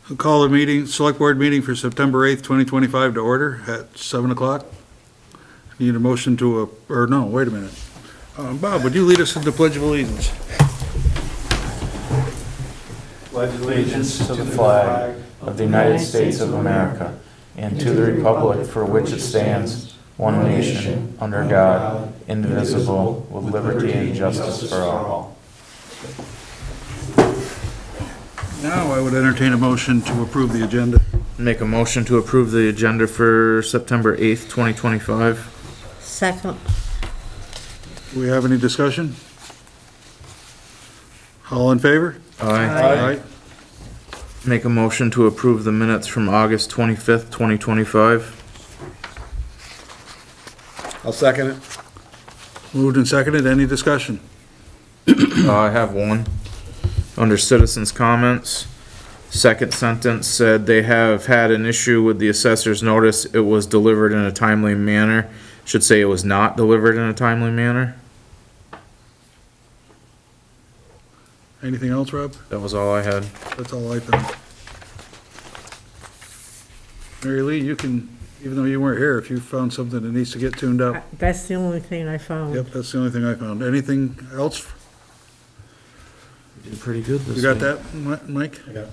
I'll call the meeting, select board meeting for September 8th, 2025 to order at 7 o'clock. Need a motion to, or no, wait a minute. Bob, would you lead us in the Pledge of Allegiance? Pledge allegiance to the flag of the United States of America and to the republic for which it stands, one nation, under God, indivisible, with liberty and justice for all. Now I would entertain a motion to approve the agenda. Make a motion to approve the agenda for September 8th, 2025. Second. Do we have any discussion? All in favor? Aye. Make a motion to approve the minutes from August 25th, 2025. I'll second it. Moved and seconded, any discussion? I have one. Under citizens' comments, second sentence said they have had an issue with the assessor's notice. It was delivered in a timely manner. Should say it was not delivered in a timely manner. Anything else, Rob? That was all I had. That's all I found. Mary Lee, you can, even though you weren't here, if you found something that needs to get tuned up. That's the only thing I found. Yep, that's the only thing I found. Anything else? You did pretty good this You got week. that, Mike? I got it.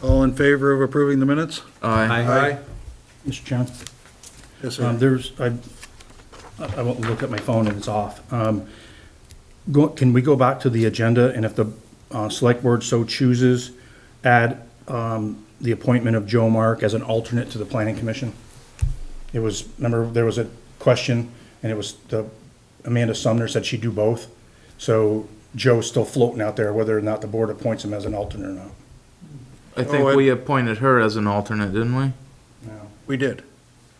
All in favor of approving the minutes? Aye. Mr. Chairman, Yes, sir. I won't look at my phone and it's off. Can we go back to the agenda and if the select board so chooses, add the appointment of Joe Mark as an alternate to the planning commission? It was, remember, there was a question and it was Amanda Sumner said she'd do both. So Joe's still floating out there whether or not the board appoints him as an alternate or not. I think we appointed her as an alternate, didn't we? No. We did.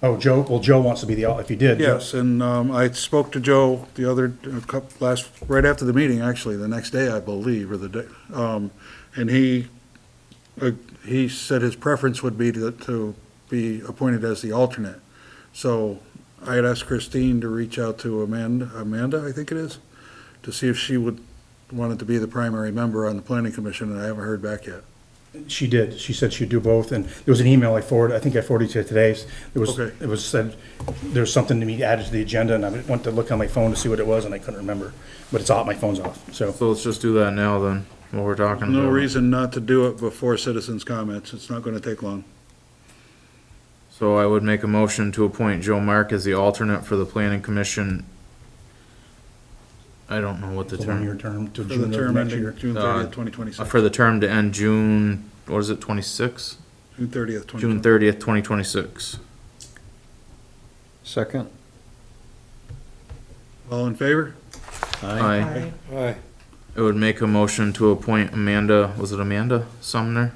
Oh, Joe, well, Joe wants to be if he did. Yes, and I spoke to Joe the other, right after the meeting, actually, the next day, I believe, or the day, and he said his preference would be to be appointed as the alternate. So I had asked Christine to reach out to Amanda, I think it is, to see if she wanted to be the primary member on the planning commission, and I haven't heard back yet. She did. She said she'd do both, and there was an email I think I forwarded to you today. Okay. It was said, there's something to be added to the agenda, and I went to look on my phone to see what it was, and I couldn't remember. But it's off, my phone's off, so. So let's just do that now then, while we're talking about No it. reason not to do it before citizens' comments. It's not gonna take long. So I would make a motion to appoint Joe Mark as the alternate for the planning commission. I don't know what the It's a one-year term, term to For the June of term next ending year. June 30th, 2026. for the term to end June, what is it, 26? June 30th, June 30th, 2026. Second. All in favor? Aye. Aye. I would make a motion to appoint Amanda, was it Amanda Sumner?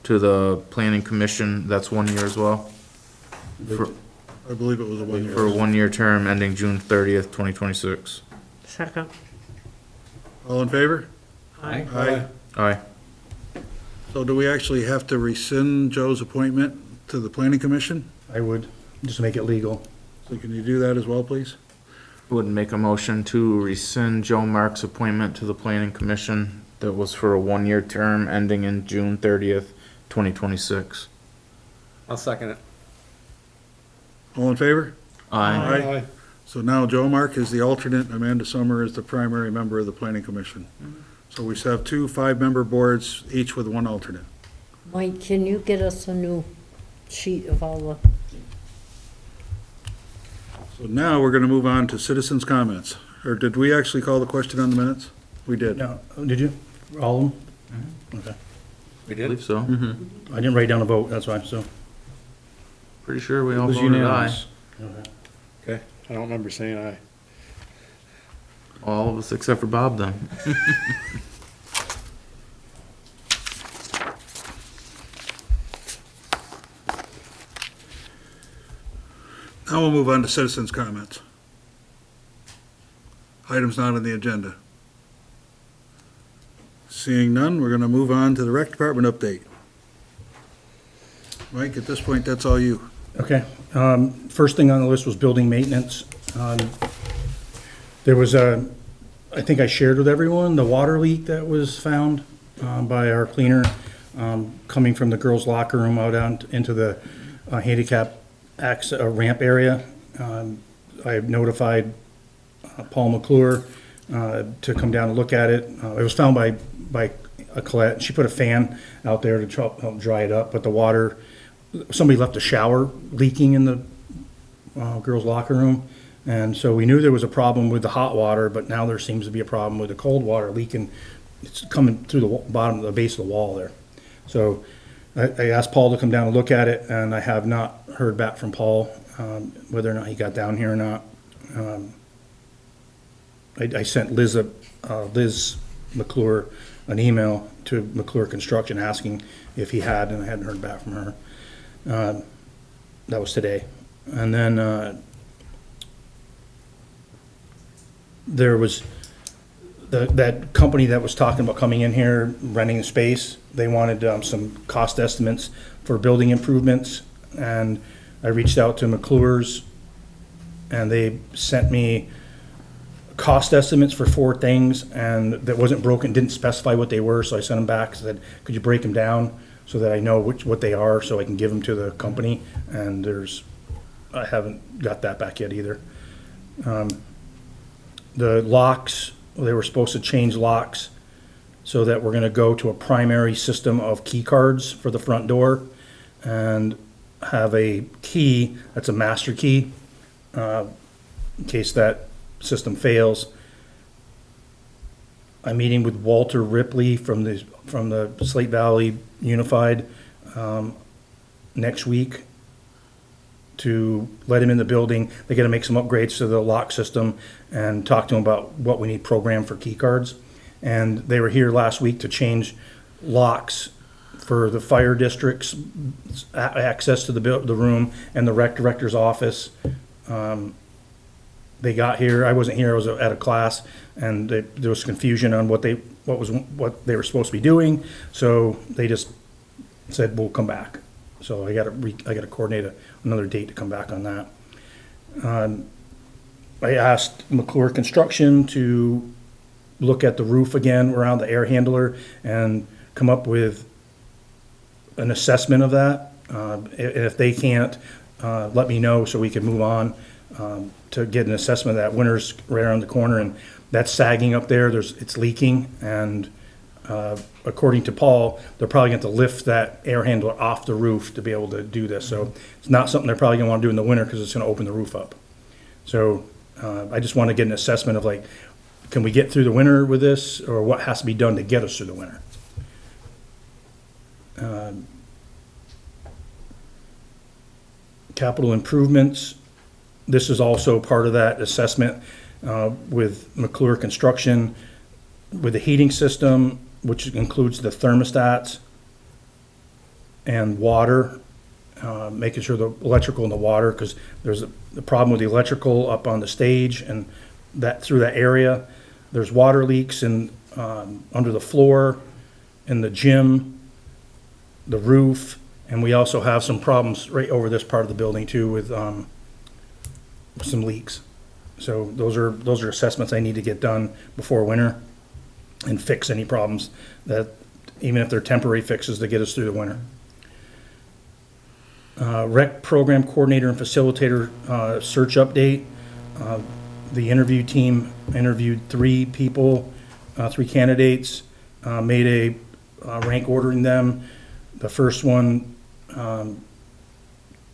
To the planning commission, that's 1 year as well, I believe it was a one-year. for a 1-year term ending June 30th, 2026. Second. All in favor? Aye. Aye. Aye. So do we actually have to rescind Joe's appointment to the planning commission? I would, just make it legal. So can you do that as well, please? Would make a motion to rescind Joe Mark's appointment to the planning commission that was for a 1-year term ending in June 30th, 2026. I'll second it. All in favor? Aye. So now Joe Mark is the alternate, Amanda Summer is the primary member of the planning commission. So we have 2 5-member boards, each with 1 alternate. Mike, can you get us a new sheet of all the, So now we're gonna move on to citizens' comments. Or did we actually call the question on the minutes? We did. No, did you? All of them? Okay. We I believe so. I didn't write down a vote, that's why, so. Pretty sure we all It was voted aye. unanimous. Okay. Okay, I don't remember saying aye. All of us except for Bob then. Now we'll move on to citizens' comments. Items not on the agenda. Seeing none, we're gonna move on to the rec department update. Mike, at this point, that's all you. Okay, first thing on the list was building maintenance. There was I think I shared with everyone, the water leak that was found by our cleaner. coming from the girls' locker room out into the handicap ramp area. I have notified Paul McClure to come down and look at it. It was found by a Colette. She put a fan out there to help dry it up, but the water, somebody left a shower leaking in the girls' locker room. And so we knew there was a problem with the hot water, but now there seems to be a problem with the cold water leaking. It's coming through the bottom of the base of the wall there. So I asked Paul to come down and look at it, and I have not heard back from Paul, whether or not he got down here or not. I sent Liz McClure an email to McClure Construction asking if he had, and I hadn't heard back from her. That was today. And then there was that company that was talking about coming in here, renting the space. They wanted some cost estimates for building improvements, and I reached out to McClure's, and they sent me cost estimates for 4 things, and that wasn't broken, didn't specify what they were, so I sent them back, said, could you break them down so that I know what they are, so I can give them to the company, and I haven't got that back yet either. The locks, they were supposed to change locks so that we're gonna go to a primary system of key cards for the front door and have a key that's a master key in case that system fails. I'm meeting with Walter Ripley from the Slate Valley Unified next week to let him in the building. They gotta make some upgrades to the lock system and talk to him about what we need programmed for key cards. And they were here last week to change locks for the fire district's access to the room and the rec director's office. They got here, I wasn't here, I was at a class, and there was confusion on what they were supposed to be doing, so they just said, we'll come back. So I gotta coordinate another date to come back on that. I asked McClure Construction to look at the roof again around the air handler and come up with an assessment of that. If they can't, let me know so we can move on to get an assessment of that. Winter's right around the corner, and that's sagging up there. It's leaking, and according to Paul, they're probably going to lift that air handler off the roof to be able to do this. So it's not something they're probably going to want to do in the winter because it's going to open the roof up. So I just want to get an assessment of, like, can we get through the winter with this, or what has to be done to get us through the winter? Capital improvements. This is also part of that assessment with McClure Construction, with the heating system, which includes the thermostats and water, making sure the electrical and the water, because there's a problem with the electrical up on the stage and that through that area. There's water leaks under the floor, in the gym, the roof, and we also have some problems right over this part of the building too with some leaks. So those are assessments I need to get done before winter and fix any problems that, even if they're temporary fixes, to get us through the winter. Rec Program Coordinator and Facilitator search update. The interview team interviewed 3 people, 3 candidates, made a rank ordering them. The first one went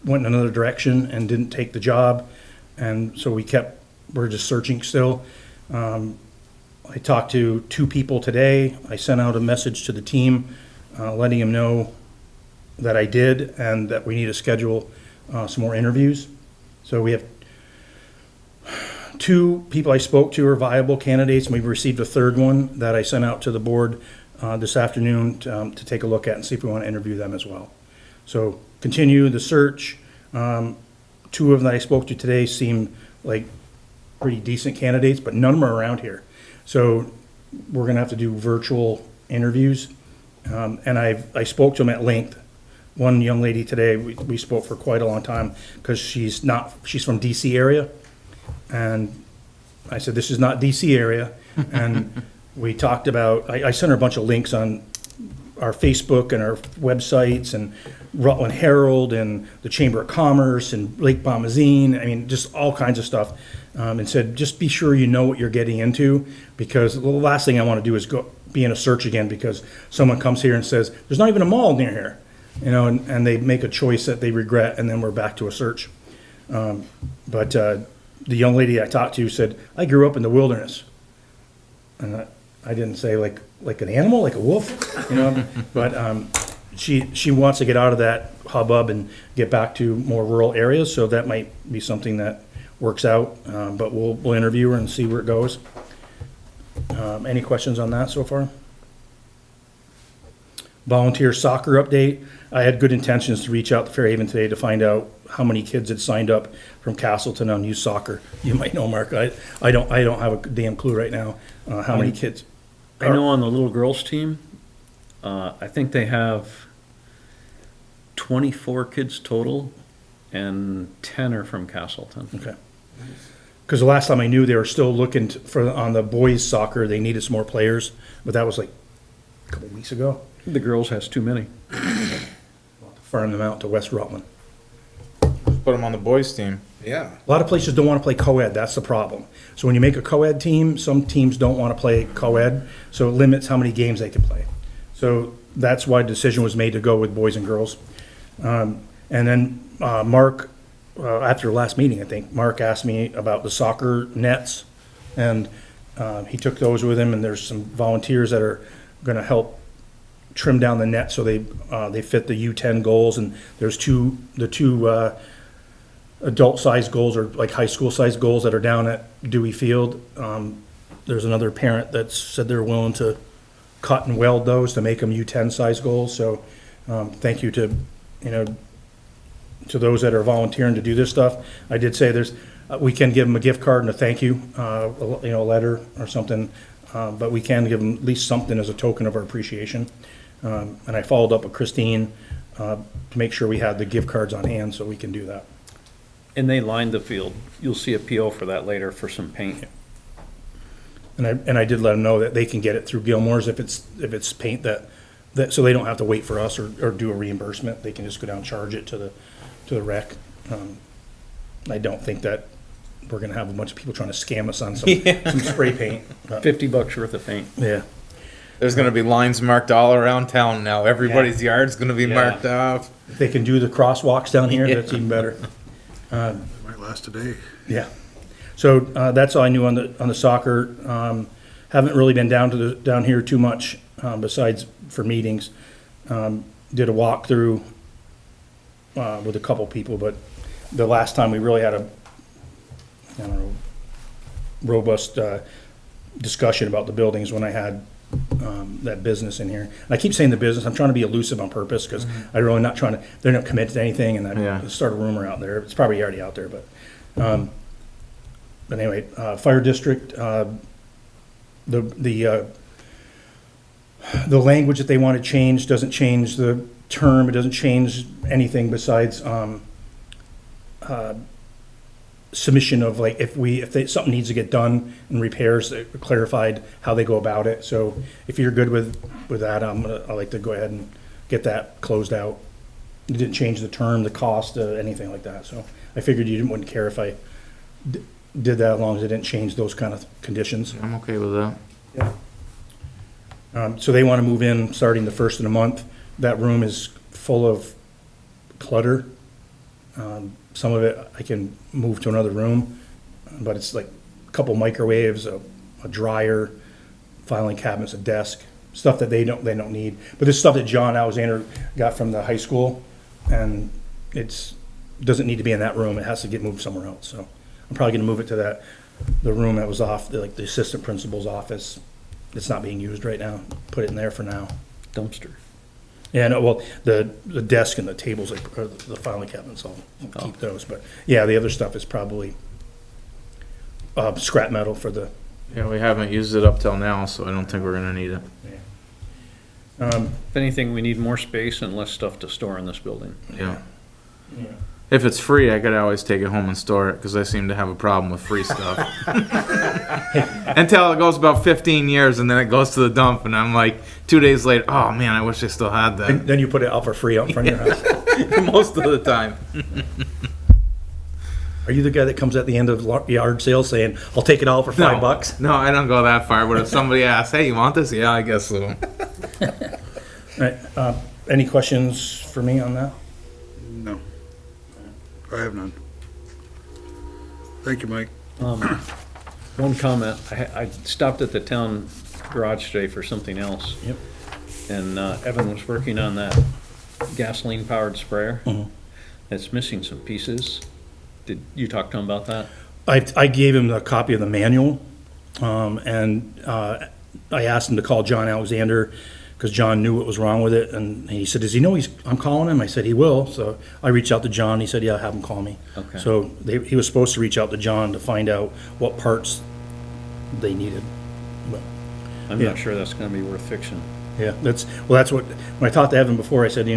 in another direction and didn't take the job, and so we're just searching still. I talked to 2 people today. I sent out a message to the team letting them know that I did and that we need to schedule some more interviews. So we have 2 people I spoke to are viable candidates, and we've received a 3rd one that I sent out to the board this afternoon to take a look at and see if we want to interview them as well. So continue the search. 2 of them that I spoke to today seem like pretty decent candidates, but none of them are around here. So we're gonna have to do virtual interviews. And I spoke to them at length. One young lady today, we spoke for quite a long time because she's from DC area. And I said, this is not DC area. And we talked about, I sent her a bunch of links on our Facebook and our websites and Rutland Herald and the Chamber of Commerce and Lake Bomazine, I mean, just all kinds of stuff. And said, just be sure you know what you're getting into, because the last thing I want to do is be in a search again because someone comes here and says, there's not even a mall near here, you know, and they make a choice that they regret, and then we're back to a search. But the young lady I talked to said, I grew up in the wilderness. And I didn't say like an animal, like a wolf, you know, but she wants to get out of that hubbub and get back to more rural areas, so that might be something that works out, but we'll interview her and see where it goes. Any questions on that so far? Volunteer soccer update. I had good intentions to reach out to Fairhaven today to find out how many kids had signed up from Castleton on youth soccer. You might know, Mark. I don't have a damn clue right now how many kids. I know on the little girls team, I think they have 24 kids total, and 10 are from Castleton. Okay. Because the last time I knew, they were still looking on the boys soccer, they needed some more players, but that was like a couple weeks ago. The girls has too many. Farm them out to West Rutland. Put them on the boys team. Yeah. A lot of places don't want to play co-ed, that's the problem. So when you make a co-ed team, some teams don't want to play co-ed, so it limits how many games they can play. So that's why the decision was made to go with boys and girls. And then Mark, after the last meeting, I think, Mark asked me about the soccer nets, and he took those with him, and there's some volunteers that are going to help trim down the net so they fit the U10 goals, and there's the two adult-sized goals, or like high school-sized goals, that are down at Dewey Field. There's another parent that said they're willing to cut and weld those to make them U10 size goals, so thank you to those that are volunteering to do this stuff. I did say we can give them a gift card and a thank you, a letter or something, but we can give them at least something as a token of our appreciation. And I followed up with Christine to make sure we had the gift cards on hand so we can do that. And they lined the field. You'll see a PO for that later for some paint. And I did let them know that they can get it through Gilmore's if it's paint that so they don't have to wait for us or do a reimbursement. They can just go down and charge it to the rec. I don't think that we're gonna have a bunch of people trying to scam us on some spray paint. $50 worth of paint. Yeah. There's gonna be lines marked all around town now. Everybody's yard's gonna be Yeah. marked off. If they can do the crosswalks down here, that's even better. Might last a day. Yeah. So that's all I knew on the soccer. Haven't really been down here too much besides for meetings. Did a walkthrough with a couple people, but the last time we really had a robust discussion about the buildings when I had that business in here. And I keep saying the business. I'm trying to be elusive on purpose because I'm really not trying to. They're not committed to anything, and I start a rumor out there. It's probably already out there, but anyway, fire district. The language that they want to change doesn't change the term. It doesn't change anything besides submission of like if something needs to get done and repairs, clarified how they go about it. So if you're good with that, I'd like to go ahead and get that closed out. It didn't change the term, the cost, anything like that. So I figured you wouldn't care if I did that as long as it didn't change those kind of conditions. I'm okay with that. Yeah. So they want to move in starting the first of the month. That room is full of clutter. Some of it I can move to another room, but it's like a couple microwaves, a dryer, filing cabinets, a desk, stuff that they don't need. But this stuff that John Alexander got from the high school, and doesn't need to be in that room. It has to get moved somewhere else. So I'm probably going to move it to the room that was off, the assistant principal's office. It's not being used right now. Put it in there for now. Dumpster. Yeah, no, well, the desk and the tables, or the filing cabinets, I'll keep those. But yeah, the other stuff is probably scrap metal for the. Yeah, we haven't used it up till now, so I don't think we're gonna need it. If anything, we need more space and less stuff to store in this building. Yeah. If it's free, I could always take it home and store it, because I seem to have a problem with free stuff. Until it goes about 15 years, and then it goes to the dump, and I'm like, 2 days later, oh man, I wish I still had that. Then you put it out for free out in front of your house. Most of the time. Are you the guy that comes at the end of yard sales saying, I'll take it all for $5? No, I don't go that far, but if somebody asks, hey, you want this? Yeah, I guess so. All right, any questions for me on that? No. I have none. Thank you, Mike. One comment, I stopped at the town garage today for something else. Yep. And Evan was working on that gasoline-powered sprayer. Mhm. It's missing some pieces. Did you talk to him about that? I gave him a copy of the manual, and I asked him to call John Alexander, because John knew what was wrong with it, and he said, does he know I'm calling him? I said, he will. So I reached out to John, he said, yeah, have him call me. Okay. So he was supposed to reach out to John to find out what parts they needed. But, I'm Yeah. not sure that's gonna be worth fixing. yeah, that's what, when I talked to Evan before, I said,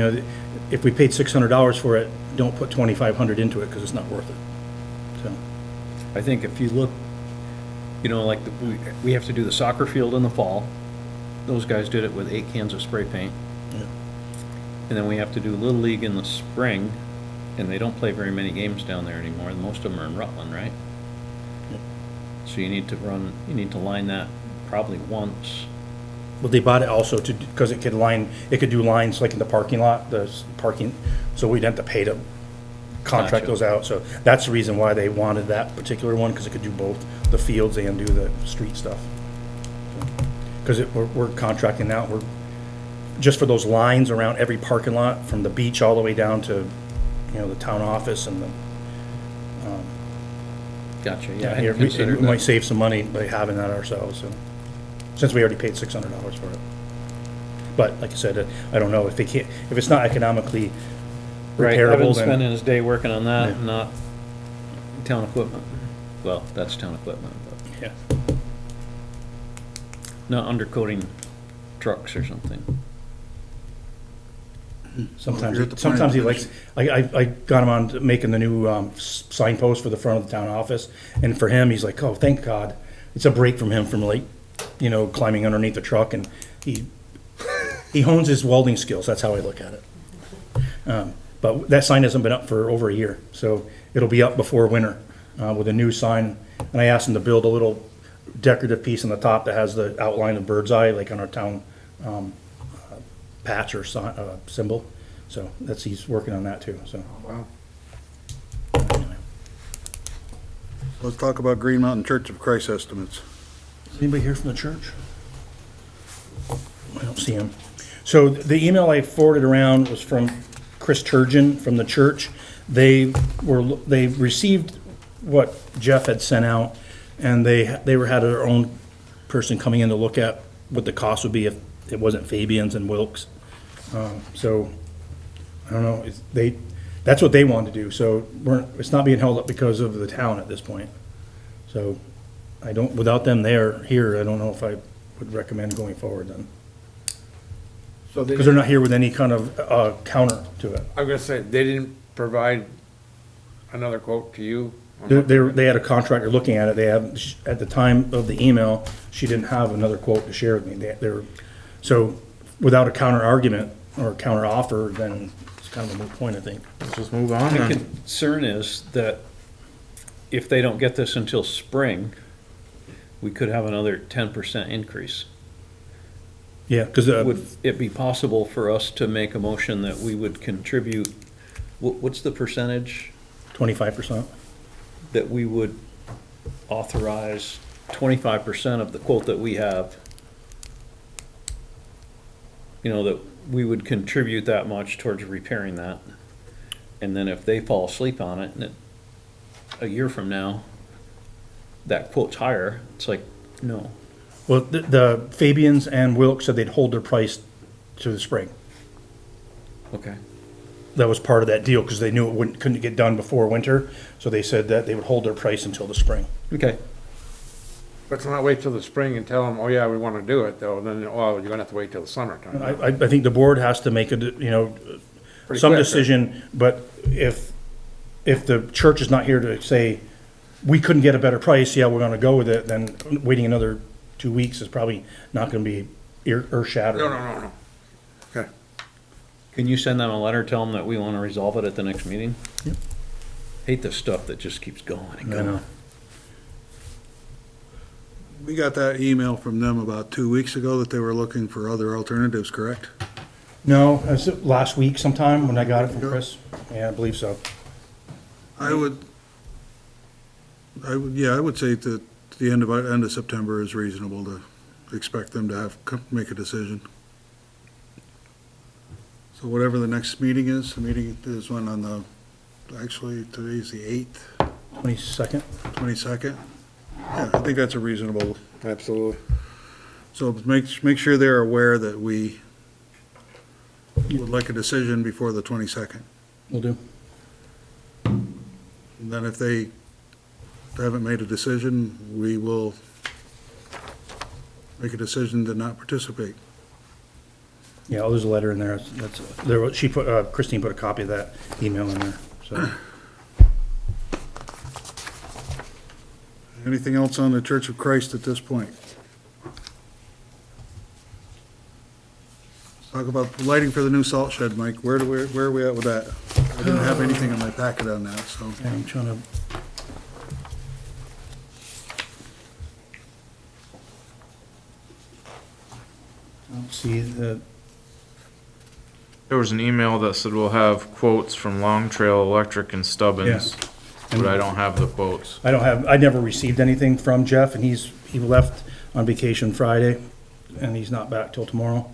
if we paid $600 for it, don't put 2,500 into it, because it's not worth it. So, I think if you look, like, we have to do the soccer field in the fall. Those guys did it with 8 cans of spray paint. yeah. And then we have to do Little League in the spring, and they don't play very many games down there anymore. Most of them are in Rutland, right? Yep. So you need to line that probably once. Well, they bought it also because it could do lines like in the parking lot, parking, so we'd have to pay to contract Gotcha. those out. So that's the reason why they wanted that particular one, because it could do both the fields and do the street stuff. Because we're contracting out, just for those lines around every parking lot, from the beach all the way down to, the town office and the, Gotcha, yeah. I here, hadn't we considered might that. save some money by having that ourselves, so, since we already paid $600 for it. But like I said, I don't know if if it's not economically Right, repairable, Evan's then, spending his day working on that, Yeah. not town equipment. Well, that's town equipment, but yeah. not undercoating trucks or something. Sometimes, You're at the sometimes he planning likes, I got him on to making the new signpost for the front of the town office, and for him, he's like, oh, thank God. It's a break from him from like, climbing underneath the truck, and he hones his welding skills, that's how I look at it. But that sign hasn't been up for over a year, so it'll be up before winter with a new sign. And I asked him to build a little decorative piece on the top that has the outline of bird's eye, like on our town patch or symbol. So he's working on that too, so. Wow. Let's talk about Green Mountain Church of Christ estimates. Anybody here from the church? I don't see him. So the email I forwarded around was from Chris Turgeon from the church. They received what Jeff had sent out, and they had their own person coming in to look at what the cost would be if it wasn't Fabian's and Wilkes. So, I don't know, that's what they wanted to do, so it's not being held up because of the town at this point. So, without them here, I don't know if I would recommend going forward then. So they, Because they're not here with any kind of counter to it. I'm gonna say, they didn't provide another quote to you? They had a contractor looking at it, at the time of the email, she didn't have another quote to share with me. So, without a counter argument or counter offer, then it's kind of a moot point, I think. Let's just move on The then. concern is that if they don't get this until spring, we could have another 10% increase. Yeah, because, Would it be possible for us to make a motion that we would contribute, what's the percentage 25%. that we would authorize 25% of the quote that we have? That we would contribute that much towards repairing that. And then if they fall asleep on it, and a year from now, that quote's higher, it's like, no. Well, the Fabians and Wilkes said they'd hold their price to the spring. Okay. That was part of that deal, because they knew couldn't get done before winter, so they said that they would hold their price until the spring. Okay. Let's not wait till the spring and tell them, oh yeah, we wanna do it, though, then, you're gonna have to wait till the summertime. I think the board has to make some Pretty quick, right? decision, but if if the church is not here to say, we couldn't get a better price, yeah, we're gonna go with it, then waiting another 2 weeks is probably not gonna be earth shattering. No. Okay. Can you send them a letter, tell them that we wanna resolve it at the next meeting? Yep. Hate the stuff that just keeps going and I know. going. We got that email from them about 2 weeks ago that they were looking for other alternatives, correct? No, that's last week sometime when I got it from Chris. Yeah, I believe so. I would say that the end of September is reasonable to expect them to make a decision. So whatever the next meeting is, the meeting is one on actually, today's the 8th, 22nd? 22nd. Yeah, I think that's a reasonable, Absolutely. so make sure they're aware that we would like a decision before the 22nd. Will do. And then if they haven't made a decision, we will make a decision to not participate. Yeah, oh, there's a letter in there. She put, Christine put a copy of that email in there, so. Anything else on the Church of Christ at this point? Let's talk about lighting for the new salt shed, Mike. Where are we at with that? I didn't have anything in my packet on that, so. Yeah, I'm trying to. I don't see the, There was an email that said we'll have quotes from Long Trail Electric and Stubbins, but I don't have the quotes. I never received anything from Jeff, and he left on vacation Friday, and he's not back till tomorrow.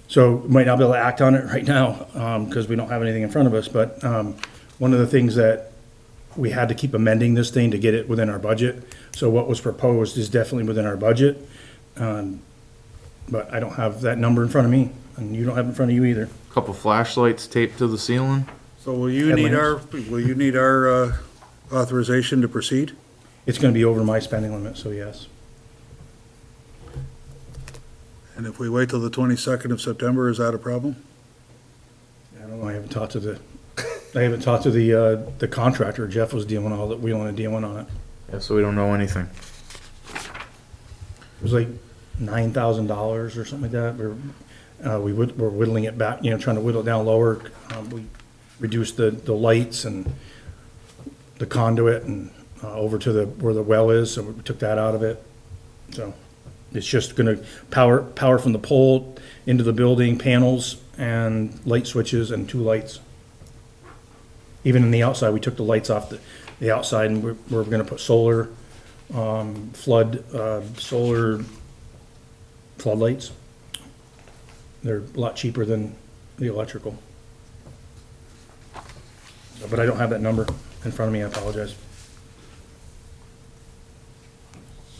So might not be able to act on it right now, because we don't have anything in front of us, but, one of the things that we had to keep amending this thing to get it within our budget. So what was proposed is definitely within our budget. But I don't have that number in front of me, and you don't have it in front of you either. Couple flashlights taped to the ceiling. So will you need our authorization to proceed? It's gonna be over my spending limit, so yes. And if we wait till the 22nd of September, is that a problem? I don't know, I haven't talked to the contractor. Jeff was dealing all that, we only dealing on it. Yeah, so we don't know anything. It was like $9,000 or something like that. We're whittling it back, trying to whittle it down lower. We reduced the lights and the conduit and, over to where the well is, so we took that out of it. So it's just gonna power from the pole into the building, panels and light switches and 2 lights. Even in the outside, we took the lights off the outside, and we're gonna put solar floodlights. They're a lot cheaper than the electrical. But I don't have that number in front of me, I apologize.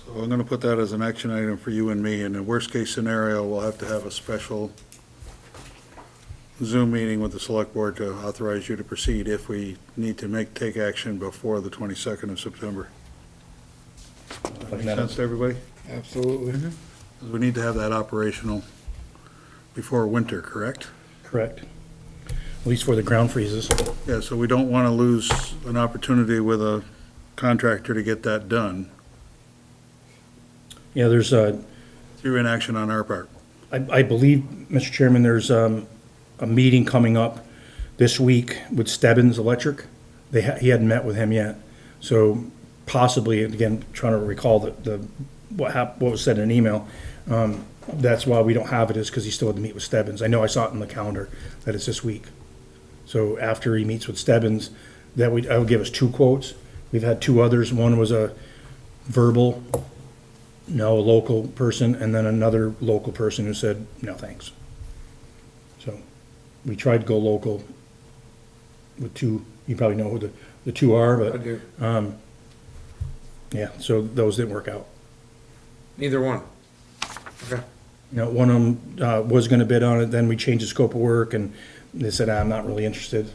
So I'm gonna put that as an action item for you and me. In the worst-case scenario, we'll have to have a special Zoom meeting with the select board to authorize you to proceed if we need to take action before the 22nd of September. Make sense to everybody? Absolutely. 'Cause we need to have that operational before winter, correct? Correct. At least for the ground freezes. Yeah, so we don't want to lose an opportunity with a contractor to get that done Yeah, there's through inaction on our part. I believe, Mr. Chairman, there's a meeting coming up this week with Stebbins Electric. He hadn't met with him yet, so possibly, again, trying to recall what was said in an email. That's why we don't have it, is because he still had to meet with Stebbins. I know I saw it in the calendar that it's this week. So after he meets with Stebbins, that would give us 2 quotes. We've had 2 others. One was a verbal, no, a local person, and then another local person who said, no, thanks. So we tried to go local with 2, you probably know who the 2 are, I but, do. yeah, so those didn't work out. Neither one. Okay. One of them was gonna bid on it, then we changed the scope of work, and they said, I'm not really interested.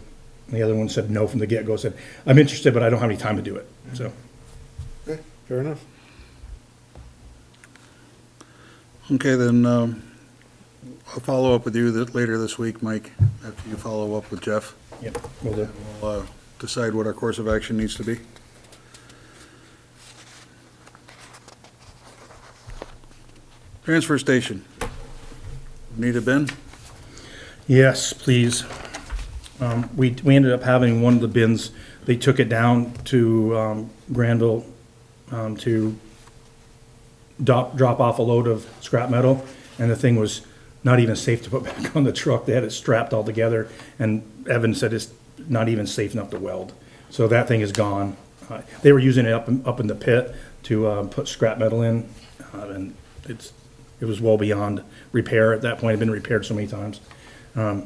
And the other one said no from the get-go, said, I'm interested, but I don't have any time to do it, so. Okay, fair enough. Okay, then, I'll follow up with you later this week, Mike, after you follow up with Jeff. Yep, will do. We'll decide what our course of action needs to be. Transfer station. Need a bin? Yes, please. We ended up having one of the bins, they took it down to Granville to drop off a load of scrap metal, and the thing was not even safe to put back on the truck. They had it strapped all together, and Evan said it's not even safe enough to weld. So that thing is gone. They were using it up in the pit to put scrap metal in, and it was well beyond repair at that point. It had been repaired so many times.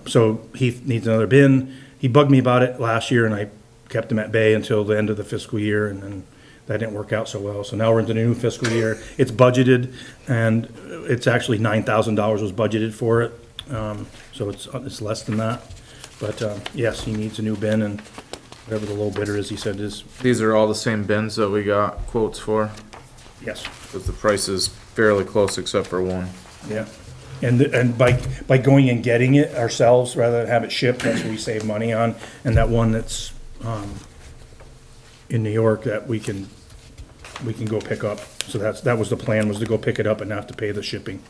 So he needs another bin. He bugged me about it last year, and I kept him at bay until the end of the fiscal year, and then that didn't work out so well. So now we're into the new fiscal year. It's budgeted, and it's actually $9,000 was budgeted for it. So it's less than that. But yes, he needs a new bin, and whatever the low bidder is, he said is, These are all the same bins that we got quotes for, yes, because the price is fairly close except for one. yeah. And by going and getting it ourselves rather than have it shipped, that's what we save money on. And that one that's in New York that we can go pick up. So that was the plan, was to go pick it up and not have to pay the shipping.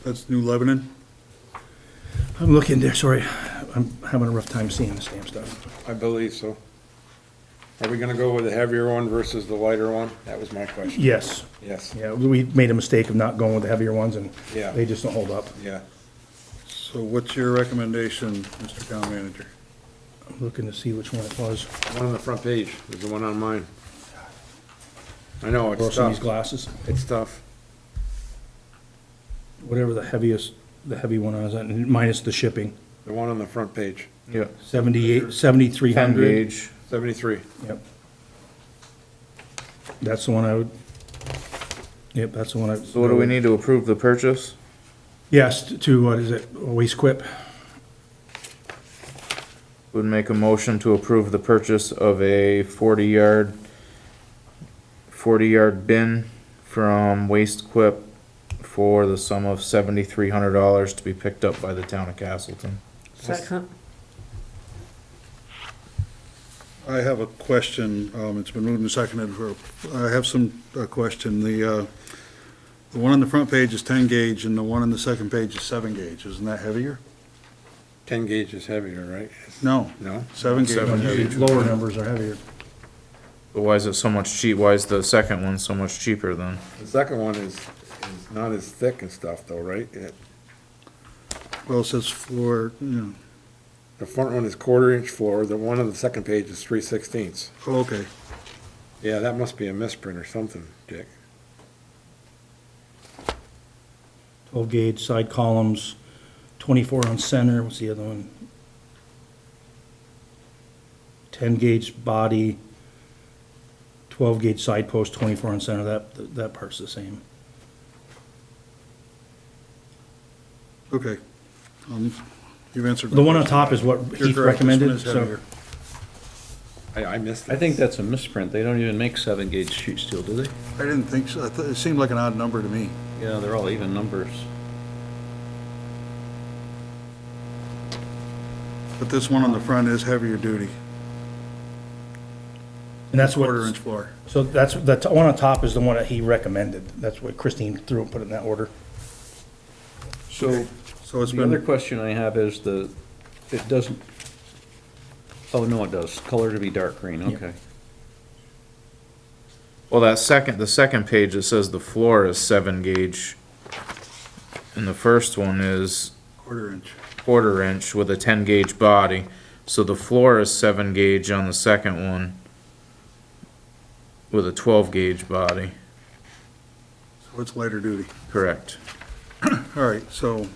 That's New Lebanon? I'm looking there, sorry, I'm having a rough time seeing this damn stuff. I believe so. Are we gonna go with the heavier one versus the lighter one? That was my question. Yes, Yes, yeah, we made a mistake of not going with the heavier ones, and Yeah. they just don't hold up. yeah. So what's your recommendation, Mr. Town Manager? I'm looking to see which one it was. One on the front page is the one on mine. I know, Borrow it's some of these tough. glasses, It's tough. whatever the heavy one is, minus the shipping. The one on the front page, Yeah. 7,300. 10 gauge. 73. Yep. That's the one I would, yep, that's the one I. So what do we need to approve the purchase? Yes, to, what is it, waste quip? Would make a motion to approve the purchase of a 40-yard bin from Waste Quip for the sum of $7,300 to be picked up by the town of Castleton. Second. I have a question, it's been moved and seconded, I have a question, the one on the front page is 10 gauge and the one on the second page is 7 gauge, isn't that heavier? 10 gauge is heavier, right? No, No? 7 gauge. Seven gauge. Lower numbers are heavier. But why is it so much cheap? Why is the second one so much cheaper then? The second one is not as thick and stuff though, right? Well, it says floor, The front one is 1/4 inch floor, the one on the second page is 3/16. oh, okay, Yeah, that must be a misprint or something, Dick. 12 gauge side columns, 24 on center, what's the other one? 10 gauge body, 12 gauge side post, 24 on center, that part's the same. okay. You've answered. The one on top is what You're Heath correct, this one recommended, is so. heavier. I missed it. I think that's a misprint. They don't even make 7-gauge sheet steel, do they? I didn't think so, it seemed like an odd number to me. Yeah, they're all even numbers. But this one on the front is heavier duty, And that's what. 1/4 inch floor. So that's, the one on top is the one that he recommended. That's what Christine threw and put it in that order. So So it's the other been, question I have is it doesn't, oh, no, it does. Color to be dark green, okay. Well, the second page, it says the floor is 7 gauge. And the first one is 1/4 inch. 1/4 inch with a 10 gauge body. So the floor is 7 gauge on the second one with a 12 gauge body. So it's lighter duty. Correct. All right, so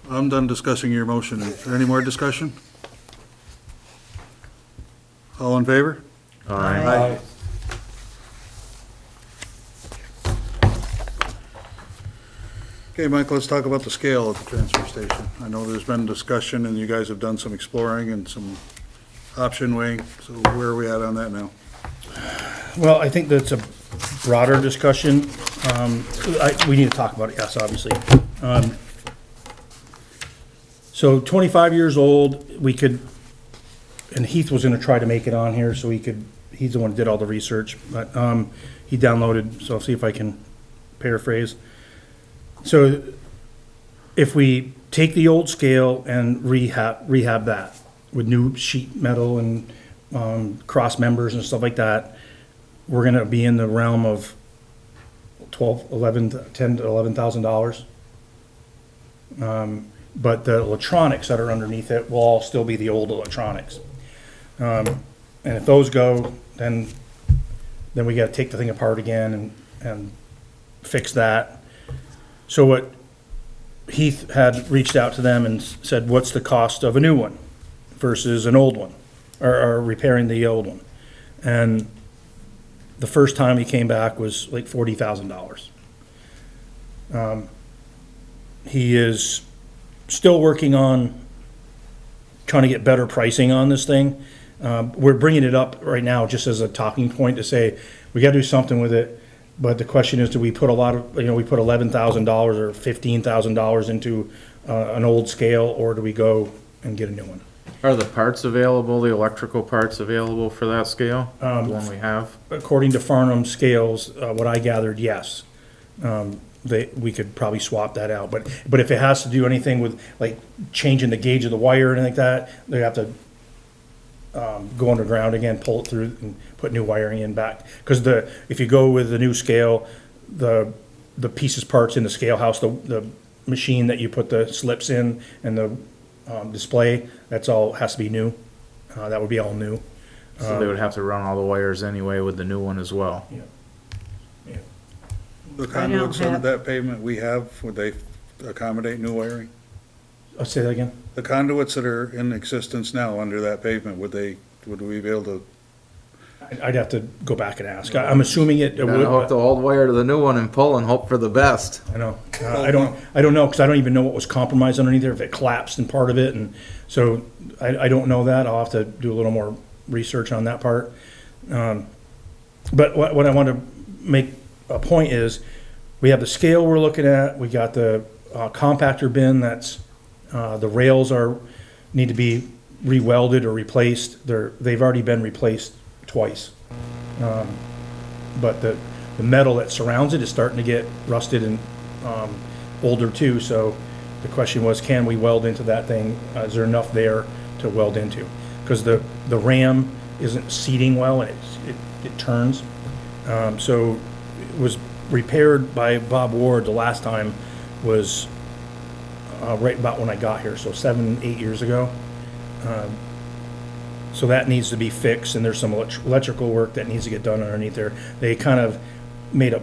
I'm done discussing your motion. Is there any more discussion? All in favor? Aye. Okay, Mike, let's talk about the scale at the transfer station. I know there's been discussion and you guys have done some exploring and some option weighing. So where are we at on that now? Well, I think that's a broader discussion. We need to talk about it, yes, obviously. So 25 years old, we could, and Heath was gonna try to make it on here so he could, he's the one who did all the research, but, he downloaded, so I'll see if I can paraphrase. So if we take the old scale and rehab that with new sheet metal and, cross members and stuff like that, we're gonna be in the realm of 10 to $11,000. But the electronics that are underneath it will all still be the old electronics. And if those go, then we gotta take the thing apart again and fix that. So what Heath had reached out to them and said, what's the cost of a new one versus an old one, or repairing the old one? And the first time he came back was like $40,000. He is still working on trying to get better pricing on this thing. We're bringing it up right now just as a talking point to say, we gotta do something with it. But the question is, do we put a lot of, we put $11,000 or $15,000 into an old scale, or do we go and get a new one? Are the parts available, the electrical parts available for that scale? The one we have? According to Farnham scales, what I gathered, yes. We could probably swap that out, but if it has to do anything with like changing the gauge of the wire or anything like that, they have to go underground again, pull it through and put new wiring in back. Because if you go with the new scale, the pieces, parts in the scale house, the machine that you put the slips in and the display, that's all has to be new. That would be all new. So they would have to run all the wires anyway with the new one as well. Yeah. Yeah. The conduits under that pavement we have, would they accommodate new wiring? I'll say that again. The conduits that are in existence now under that pavement, would we be able to? I'd have to go back and ask. I'm assuming it would. Gotta hook the old wire to the new one and pull and hope for the best. I know. I don't know, because I don't even know what was compromised underneath there, if it collapsed in part of it, and so I don't know that. I'll have to do a little more research on that part. But what I want to make a point is, we have the scale we're looking at, we got the compactor bin that's, the rails need to be re-welded or replaced. They've already been replaced twice. But the metal that surrounds it is starting to get rusted and older too, so the question was, can we weld into that thing? Is there enough there to weld into? Because the ram isn't seating well and it turns. So it was repaired by Bob Ward the last time was right about when I got here, so 7-8 years ago. So that needs to be fixed, and there's some electrical work that needs to get done underneath there. They kind of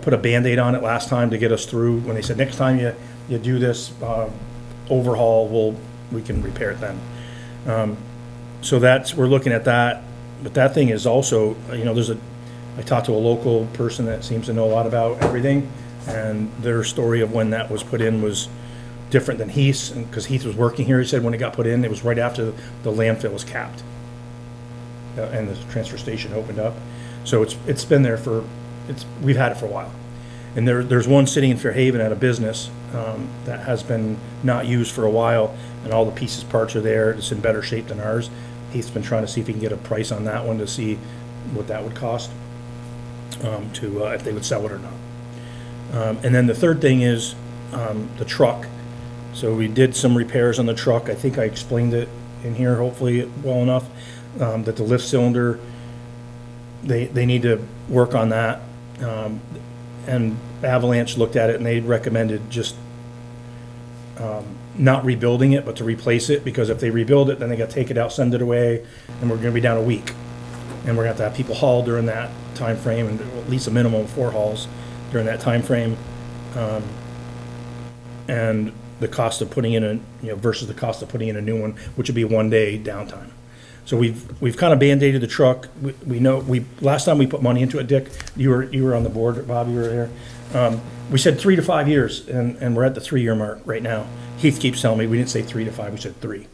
put a Band-Aid on it last time to get us through, when they said, next time you do this overhaul, we can repair it then. So we're looking at that, but that thing is also, I talked to a local person that seems to know a lot about everything, and their story of when that was put in was different than Heath's, because Heath was working here. He said when it got put in, it was right after the landfill was capped and the transfer station opened up. So it's been there we've had it for a while. And there's one sitting in Fairhaven at a business that has been not used for a while, and all the pieces, parts are there. It's in better shape than ours. Heath's been trying to see if he can get a price on that one to see what that would cost, if they would sell it or not. And then the third thing is the truck. So we did some repairs on the truck. I think I explained it in here, hopefully well enough, that the lift cylinder, they need to work on that. And Avalanche looked at it and they recommended just not rebuilding it, but to replace it, because if they rebuild it, then they gotta take it out, send it away, and we're gonna be down a week. And we're gonna have to have people haul during that time frame, and at least a minimum of 4 hauls during that time frame. And the cost of putting in versus the cost of putting in a new one, which would be 1 day downtime. So we've kind of band-aided the truck. We know, last time we put money into it, Dick, you were on the board, Bob, you were there. We said 3 to 5 years, and we're at the 3-year mark right now. Heath keeps telling me, we didn't say 3 to 5, we said 3.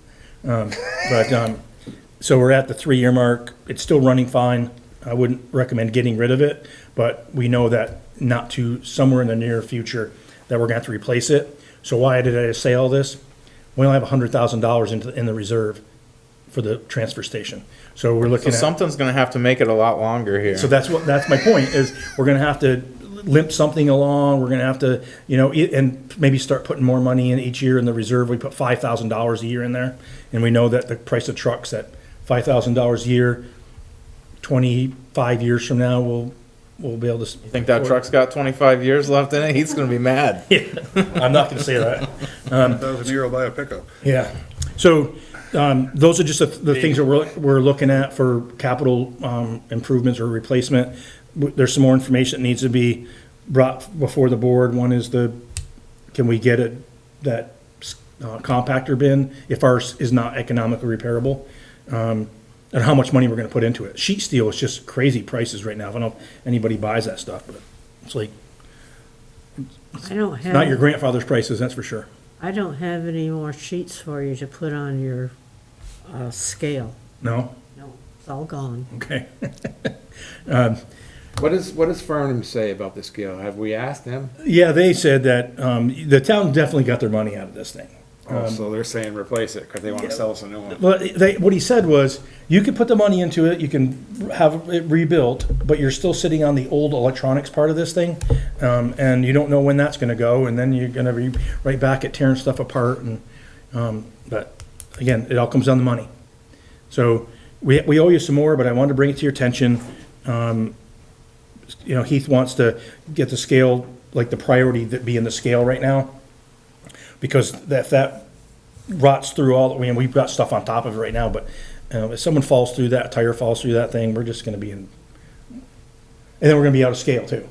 So we're at the 3-year mark. It's still running fine. I wouldn't recommend getting rid of it, but we know that somewhere in the near future, that we're gonna have to replace it. So why did I say all this? We only have $100,000 in the reserve for the transfer station. So we're So looking at, something's gonna have to make it a lot longer here. so that's my point, is we're gonna have to limp something along. We're gonna have to, and maybe start putting more money in each year in the reserve. We put $5,000 a year in there. And we know that the price of trucks at $5,000 a year, 25 years from now, we'll be able to. Think that truck's got 25 years left in it? He's gonna be mad. I'm not gonna say that. 1,000 a year will buy a pickup. Yeah. So, those are just the things that we're looking at for capital, improvements or replacement. There's some more information that needs to be brought before the board. One is can we get that compactor bin if ours is not economically repairable? And how much money we're gonna put into it. Sheet steel is just crazy prices right now. I don't know if anybody buys that stuff, but it's like, I don't not your have, grandfather's prices, that's for sure. I don't have any more sheets for you to put on your, scale. No? No, it's all gone. Okay. What does Farnham say about the scale? Have we asked them? Yeah, they said that, the town definitely got their money out of this thing. Oh, so they're saying replace it, cause they wanna sell us a new one. Well, what he said was, you can put the money into it, you can have it rebuilt, but you're still sitting on the old electronics part of this thing. And you don't know when that's gonna go, and then you're gonna be right back at tearing stuff apart and, but again, it all comes down to money. So, we owe you some more, but I wanted to bring it to your attention. Heath wants to get the scale, like the priority that be in the scale right now. Because if that rots through we've got stuff on top of it right now, but if someone falls through that, a tire falls through that thing, we're just gonna be in, and then we're gonna be out of scale too.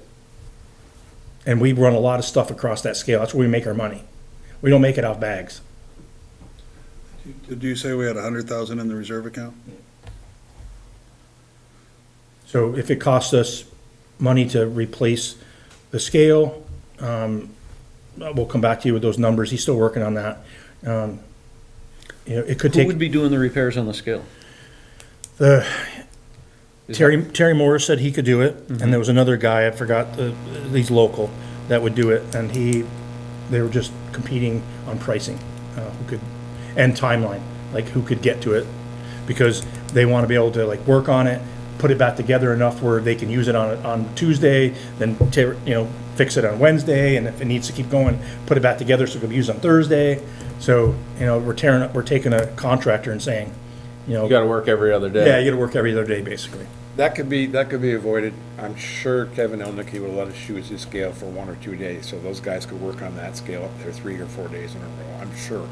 And we run a lot of stuff across that scale, that's where we make our money. We don't make it off bags. Did you say we had 100,000 in the reserve account? So if it costs us money to replace the scale, we'll come back to you with those numbers. He's still working on that. It could Who take, would be doing the repairs on the scale? the, Is Terry Morris said he could do it, and there was another guy, I forgot, he's local, that would do it, and they were just competing on pricing, who could, and timeline, like who could get to it, because they want to be able to like work on it, put it back together enough where they can use it on Tuesday, then fix it on Wednesday, and if it needs to keep going, put it back together so it can be used on Thursday. So, we're taking a contractor and saying, You gotta work every other day. yeah, you gotta work every other day, basically. That could be avoided. I'm sure Kevin Elnicky would let us use his scale for 1 or 2 days, so those guys could work on that scale up there 3 or 4 days in a row, I'm sure.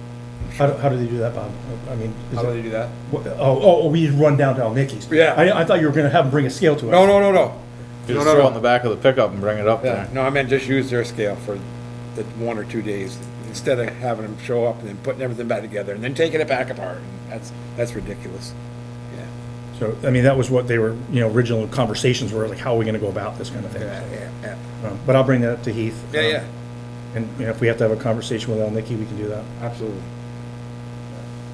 How do they do that, Bob? I mean, How do they do that? we run down to Nicky's. Yeah. I thought you were gonna have them bring a scale to us. No. You just throw it in the back of the pickup and bring it up Yeah, there. no, I meant just use their scale for the 1 or 2 days, instead of having them show up and then putting everything back together and then taking it back apart. That's ridiculous. Yeah. So, I mean, that was what they were, original conversations were, like, how are we gonna go about this kind of thing? Yeah. But I'll bring that up to Heath. Yeah, And, if we have to have a conversation with Nicky, we can do that. absolutely.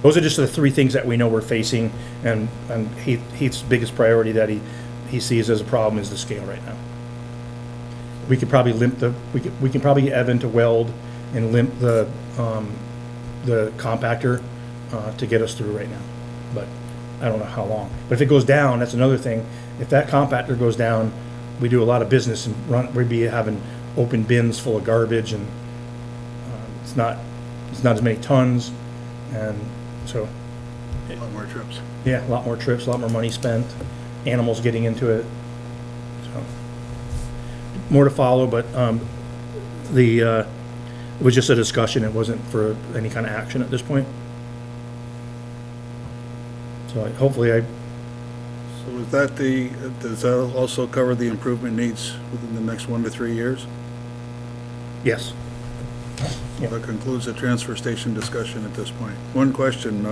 Those are just the 3 things that we know we're facing, and Heath's biggest priority that he sees as a problem is the scale right now. We could probably we can probably get Evan to weld and limp the compactor, to get us through right now, but I don't know how long. But if it goes down, that's another thing. If that compactor goes down, we do a lot of business and we'd be having open bins full of garbage, and, it's not as many tons, and so, A lot more trips. yeah, a lot more trips, a lot more money spent, animals getting into it. So, more to follow, but it was just a discussion. It wasn't for any kind of action at this point. So hopefully So is that does that also cover the improvement needs within the next 1 to 3 years? yes. Yeah. That concludes the transfer station discussion at this point. One question,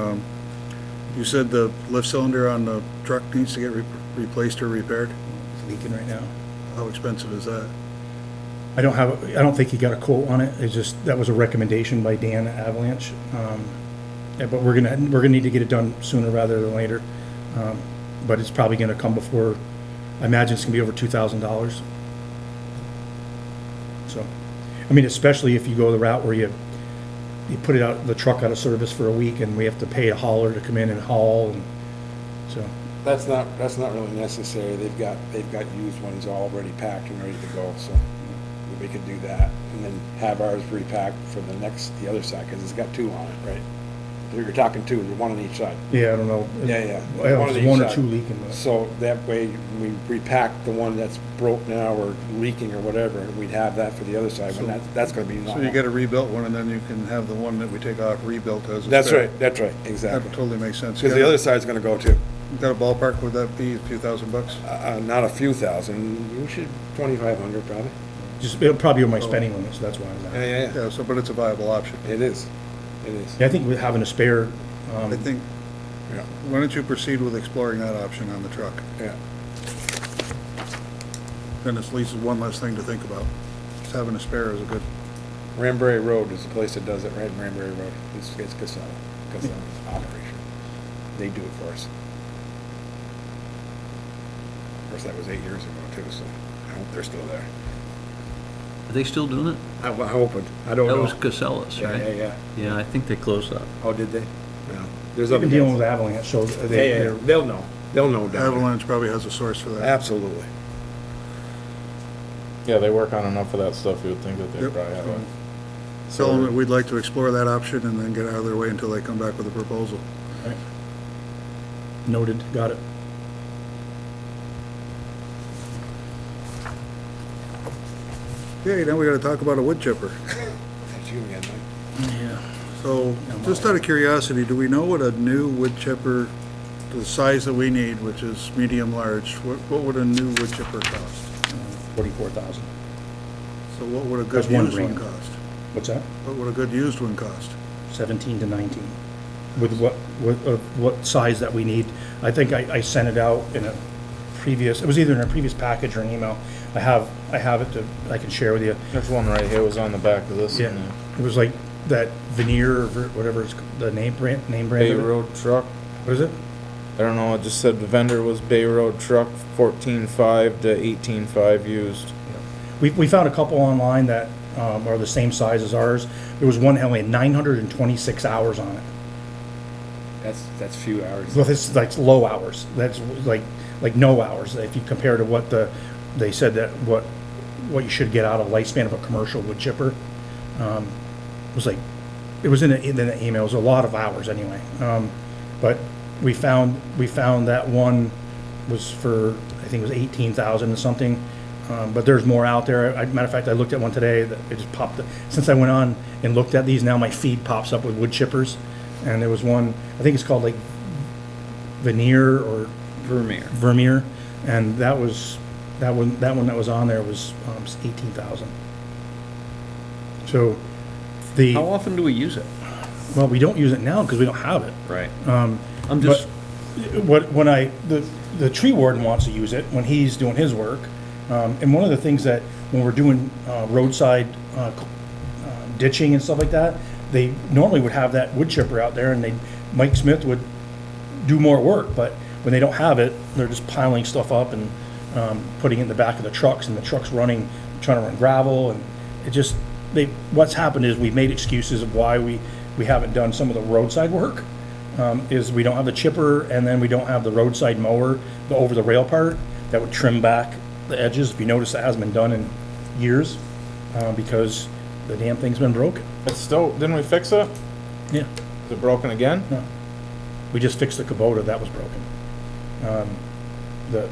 you said the lift cylinder on the truck needs to get replaced or repaired? It's leaking right now. How expensive is that? I don't think he got a quote on it. It's just, that was a recommendation by Dan at Avalanche. Yeah, but we're gonna need to get it done sooner rather than later. But it's probably gonna come before, I imagine it's gonna be over $2,000. So, I mean, especially if you go the route where you put it out, the truck out of service for a week, and we have to pay a hauler to come in and haul, and so. That's not really necessary. They've got used ones already packed and ready to go, so we could do that. And then have ours repacked for the other side, because it's got two on it, right? You're talking two, one on each side. Yeah, I don't know. Yeah. Well, on it's each one or side. two leaking, but. So that way, we repack the one that's broke now or leaking or whatever, and we'd have that for the other side, when that's gonna be normal. So you get a rebuilt one, and then you can have the one that we take off rebuilt as a That's spare. right, That exactly. totally makes sense. Because the other side's gonna go too. Got a ballpark, would that be a few $1,000s? Not a few thousand, you should, 2,500 probably. Just, it'll probably be my spending limit, so that's why I'm at. Yeah. Yeah, so, but it's a viable option. It is. Yeah, I think with having a spare, I think, Yeah, why don't you proceed with exploring that option on the truck? yeah. Then it's at least one less thing to think about. Just having a spare is a good, Ranbury Road is the place that does it, right? Ranbury Road. It's Castella's operation. They do it for us. Of course, that was 8 years ago too, so I hope they're still there. Are they still doing it? I hope it. I don't know. That was Casella's, Yeah, right? yeah. Yeah, I think they closed up. Oh, did they? Yeah. There's I've other been dealing guys. with avalanche, so Yeah, they're, they'll know. They'll know down there. Avalanche probably has a source for that. Absolutely. Yeah, they work on enough of that stuff, you would think that they'd Yep. probably have a. Tell them that we'd like to explore that option and then get out of their way until they come back with a proposal. noted, got it. Okay, now we gotta talk about a wood chipper. That's you again, Mike. Yeah. So, just out of curiosity, do we know what a new wood chipper, the size that we need, which is medium-large, what would a new wood chipper cost? 44,000. So what would a good That's one used one brand. cost? What's that? What would a good used one cost? 17 to 19. With what size that we need. I think I sent it out in a previous, it was either in a previous package or an email. I have it I can share with you. There's one right here, it was on the back of this. Yeah. It was like that veneer, or whatever it's, the name brand Bay of it. Road Truck. What is it? I don't know, it just said the vendor was Bay Road Truck, 14.5 to 18.5 used. We found a couple online that are the same size as ours. There was one that only had 926 hours on it. That's few hours. Well, it's like low hours. That's like no hours. If you compare to what they said that what you should get out of lifespan of a commercial wood chipper, was like, it was in the email. It was a lot of hours anyway. But we found that one was for, I think it was 18,000 and something. But there's more out there. Matter of fact, I looked at one today that it just popped. Since I went on and looked at these, now my feed pops up with wood chippers. And there was one, I think it's called like Veneer or Vermeer, and that one that was on there was 18,000. So How often do we use it? well, we don't use it now because we don't have it. Right. Um, I'm just, the tree warden wants to use it when he's doing his work. And one of the things that when we're doing roadside ditching and stuff like that, they normally would have that wood chipper out there, and Mike Smith would do more work. But when they don't have it, they're just piling stuff up and putting it in the back of the trucks, and the trucks trying to run gravel, and it just what's happened is we've made excuses of why we haven't done some of the roadside work. Is we don't have the chipper, and then we don't have the roadside mower, the over the rail part that would trim back the edges. If you notice, that hasn't been done in years because the damn thing's been broken. It's still, didn't we fix it? Yeah, Is it broken again? no. We just fixed the Kubota, that was broken.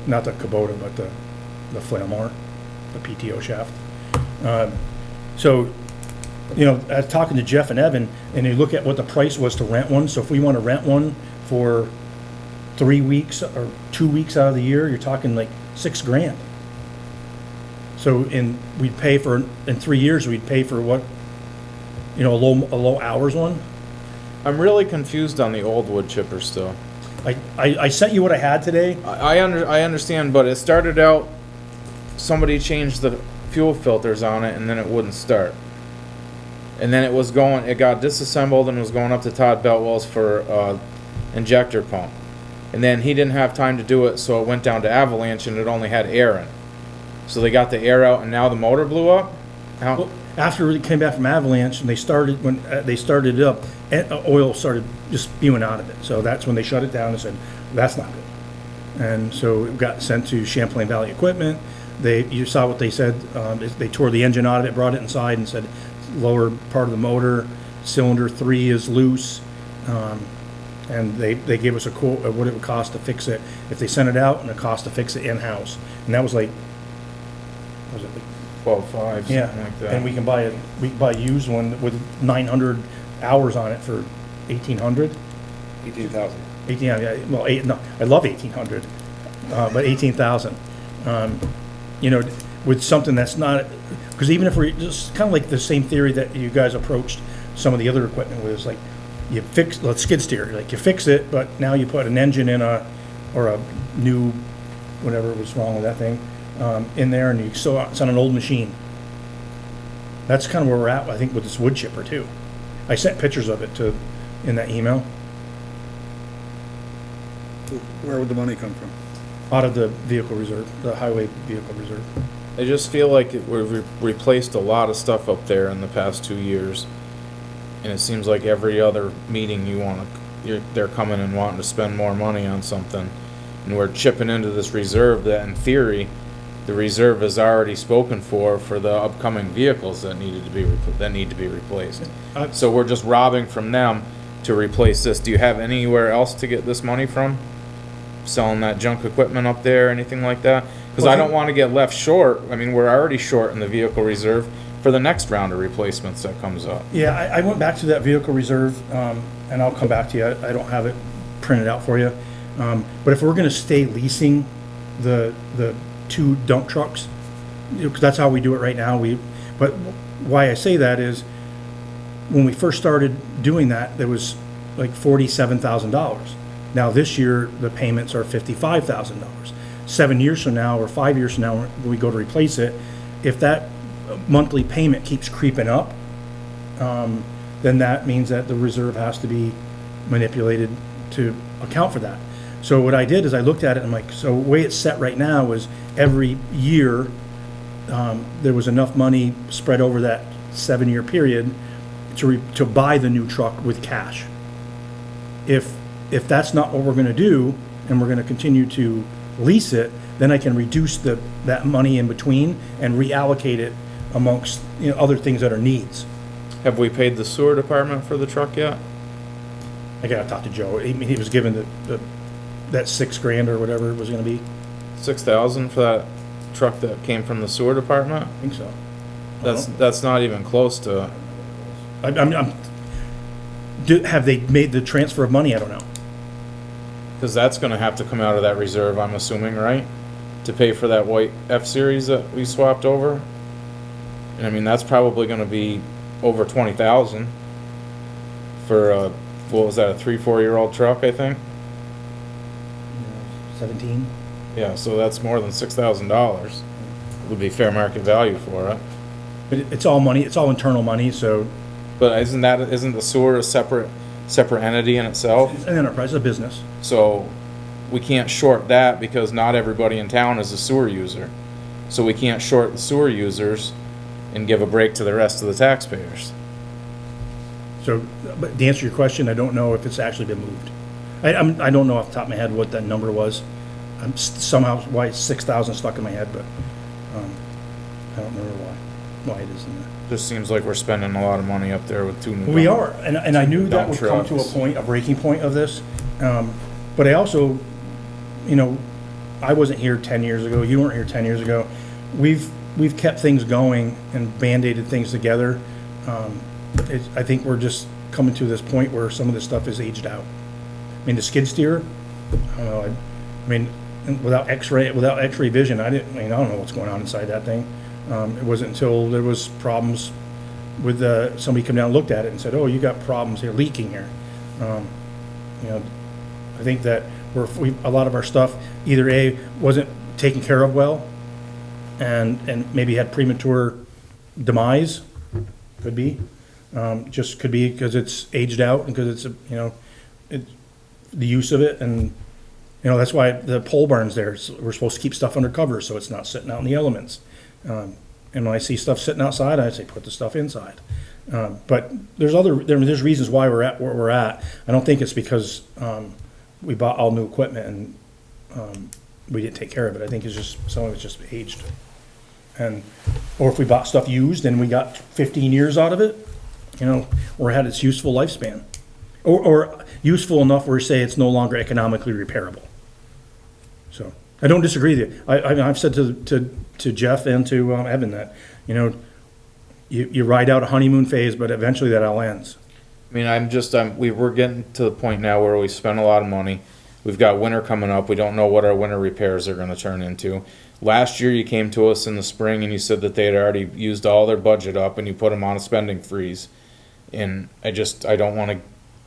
Not the Kubota, but the flail mower, the PTO shaft. So, you know, I was talking to Jeff and Evan, and you look at what the price was to rent one. So if we want to rent one for 3 weeks or 2 weeks out of the year, you're talking like $6,000. So we'd pay for, in 3 years, we'd pay for what, you know, a low hours one. I'm really confused on the old wood chipper still. I sent you what I had today. I understand, but it started out, somebody changed the fuel filters on it and then it wouldn't start. And then it got disassembled and was going up to Todd Beltwell's for injector pump. And then he didn't have time to do it, so it went down to Avalanche and it only had air in. So they got the air out and now the motor blew up? How? after it came back from avalanche and they started, when they started it up, oil started just spewing out of it. So that's when they shut it down and said, that's not good. And so it got sent to Champlain Valley Equipment. You saw what they said, they tore the engine out of it, brought it inside and said, lower part of the motor, cylinder 3 is loose. And they gave us a quote of what it would cost to fix it if they sent it out, and the cost to fix it in-house. And that was like, what was it, like 12.5, something yeah, like that. and we can buy a used one with 900 hours on it for 1,800. 18,000. 18, yeah, well, no, I love 1,800, but 18,000. You know, with something that's not, because even if we're just kind of like the same theory that you guys approached some of the other equipment with, is like you fix, let's skid steer, like you fix it, but now you put an engine in or a new, whatever was wrong with that thing, in there, and it's on an old machine. That's kind of where we're at, I think, with this wood chipper too. I sent pictures of it in that email, Where would the money come from? out of the vehicle reserve, the highway vehicle reserve. I just feel like we've replaced a lot of stuff up there in the past 2 years. And it seems like every other meeting they're coming and wanting to spend more money on something. And we're chipping into this reserve that in theory, the reserve is already spoken for the upcoming vehicles that need to be replaced. So we're just robbing from them to replace this. Do you have anywhere else to get this money from? Selling that junk equipment up there, anything like that? Because I don't want to get left short. I mean, we're already short in the vehicle reserve for the next round of replacements that comes up. Yeah, I went back to that vehicle reserve, and I'll come back to you. I don't have it printed out for you. But if we're gonna stay leasing the 2 dump trucks, because that's how we do it right now, but why I say that is, when we first started doing that, there was like $47,000. Now this year, the payments are $55,000. 7 years from now, or 5 years from now, when we go to replace it, if that monthly payment keeps creeping up, then that means that the reserve has to be manipulated to account for that. So what I did is I looked at it and I'm like, so the way it's set right now is every year, there was enough money spread over that 7-year period to buy the new truck with cash. If that's not what we're gonna do, and we're gonna continue to lease it, then I can reduce that money in between and reallocate it amongst, other things that are needs. Have we paid the sewer department for the truck yet? I gotta talk to Joe. He was given that $6,000 or whatever it was gonna be. 6,000 for that truck that came from the sewer department? I think so. That's not even close to. Have they made the transfer of money? I don't know. Because that's gonna have to come out of that reserve, I'm assuming, right? To pay for that white F-Series that we swapped over? And I mean, that's probably gonna be over 20,000 for what was that, a 3-4-year-old truck, I think? 17? Yeah, so that's more than $6,000 would be fair market value for it. But it's all money, it's all internal money, so But isn't the sewer a separate entity in itself? it's an enterprise, a business. So we can't short that because not everybody in town is a sewer user. So we can't short the sewer users and give a break to the rest of the taxpayers. So, but to answer your question, I don't know if it's actually been moved. I don't know off the top of my head what that number was. Somehow why 6,000 stuck in my head, but I don't remember why it is in there. Just seems like we're spending a lot of money up there with 2 new. We are, and I knew that dump would come to a trucks. point, a breaking point of this. But I also, I wasn't here 10 years ago, you weren't here 10 years ago. We've kept things going and Band-Aided things together. I think we're just coming to this point where some of this stuff is aged out. I mean, the skid steer, I don't know, I mean, without x-ray vision, I don't know what's going on inside that thing. It wasn't until there was problems with somebody come down and looked at it and said, oh, you got problems here, leaking here. I think that a lot of our stuff either A, wasn't taken care of well, and maybe had premature demise, could be. Just could be because it's aged out and because it's, the use of it, and, that's why the pole barn's there. We're supposed to keep stuff under cover so it's not sitting out in the elements. And when I see stuff sitting outside, I say, put the stuff inside. But there's reasons why we're at where we're at. I don't think it's because, we bought all new equipment and, we didn't take care of it. I think it's just, some of it's just aged. And, or if we bought stuff used and we got 15 years out of it, you know, or had its useful lifespan. Or useful enough where we say it's no longer economically repairable. So, I don't disagree with you. I've said to Jeff and to Evan that, you know, you ride out a honeymoon phase, but eventually that all ends. I mean, we're getting to the point now where we spend a lot of money. We've got winter coming up. We don't know what our winter repairs are gonna turn into. Last year, you came to us in the spring and you said that they had already used all their budget up and you put them on a spending freeze. And I don't wanna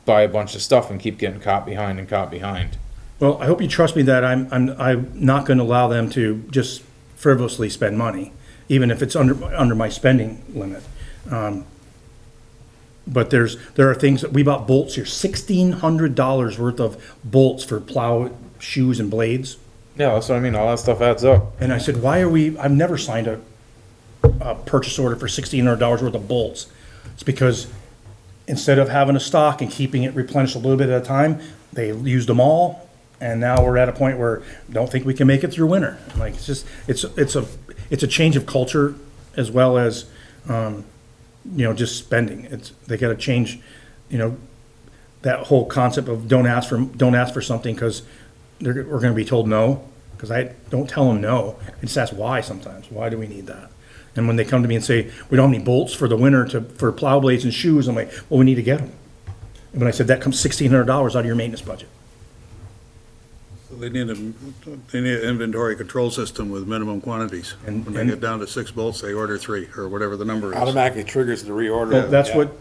buy a bunch of stuff and keep getting caught behind and caught behind. Well, I hope you trust me that I'm not gonna allow them to just frivolously spend money, even if it's under my spending limit. But there are things that we bought bolts here, $1,600 worth of bolts for plow shoes and blades. Yeah, that's what I mean. All that stuff adds up. And I said, I've never signed a purchase order for $1,600 worth of bolts. It's because instead of having a stock and keeping it replenished a little bit at a time, they used them all. And now we're at a point where don't think we can make it through winter. Like, it's a change of culture as well as, you know, just spending. They gotta change, you know, that whole concept of don't ask for something because we're gonna be told no. Because I don't tell them no. I just ask why sometimes. Why do we need that? And when they come to me and say, we don't have any bolts for the winter for plow blades and shoes, I'm like, well, we need to get them. And when I said that comes $1,600 out of your maintenance budget. So they need an inventory control system with minimum quantities. And- When they get down to 6 bolts, they order 3, or whatever the number is. Automatically triggers the reorder. Well, that's Yeah. what,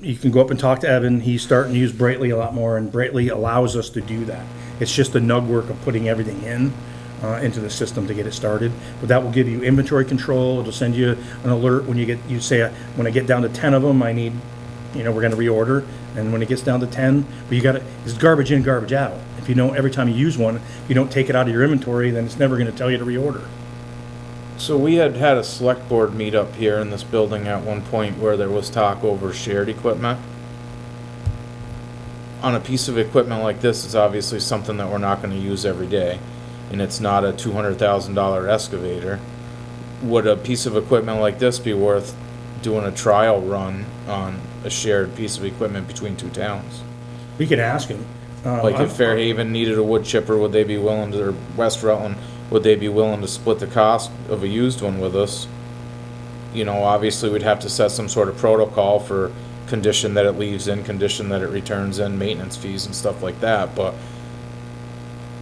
you can go up and talk to Evan. He's starting to use Brightly a lot more, and Brightly allows us to do that. It's just the nug work of putting everything into the system to get it started. But that will give you inventory control. It'll send you an alert when you say, when I get down to 10 of them, I need, you know, we're gonna reorder. And when it gets down to 10, but it's garbage in, garbage out. If you don't, every time you use one, if you don't take it out of your inventory, then it's never gonna tell you to reorder. So we had a select board meet up here in this building at one point where there was talk over shared equipment. On a piece of equipment like this, it's obviously something that we're not gonna use every day, and it's not a $200,000 excavator. Would a piece of equipment like this be worth doing a trial run on a shared piece of equipment between two towns? We can ask him. Like if Fairhaven needed a wood chipper, would they be willing to, or West Rutland, would they be willing to split the cost of a used one with us? You know, obviously we'd have to set some sort of protocol for condition that it leaves in, condition that it returns in, maintenance fees and stuff like that, but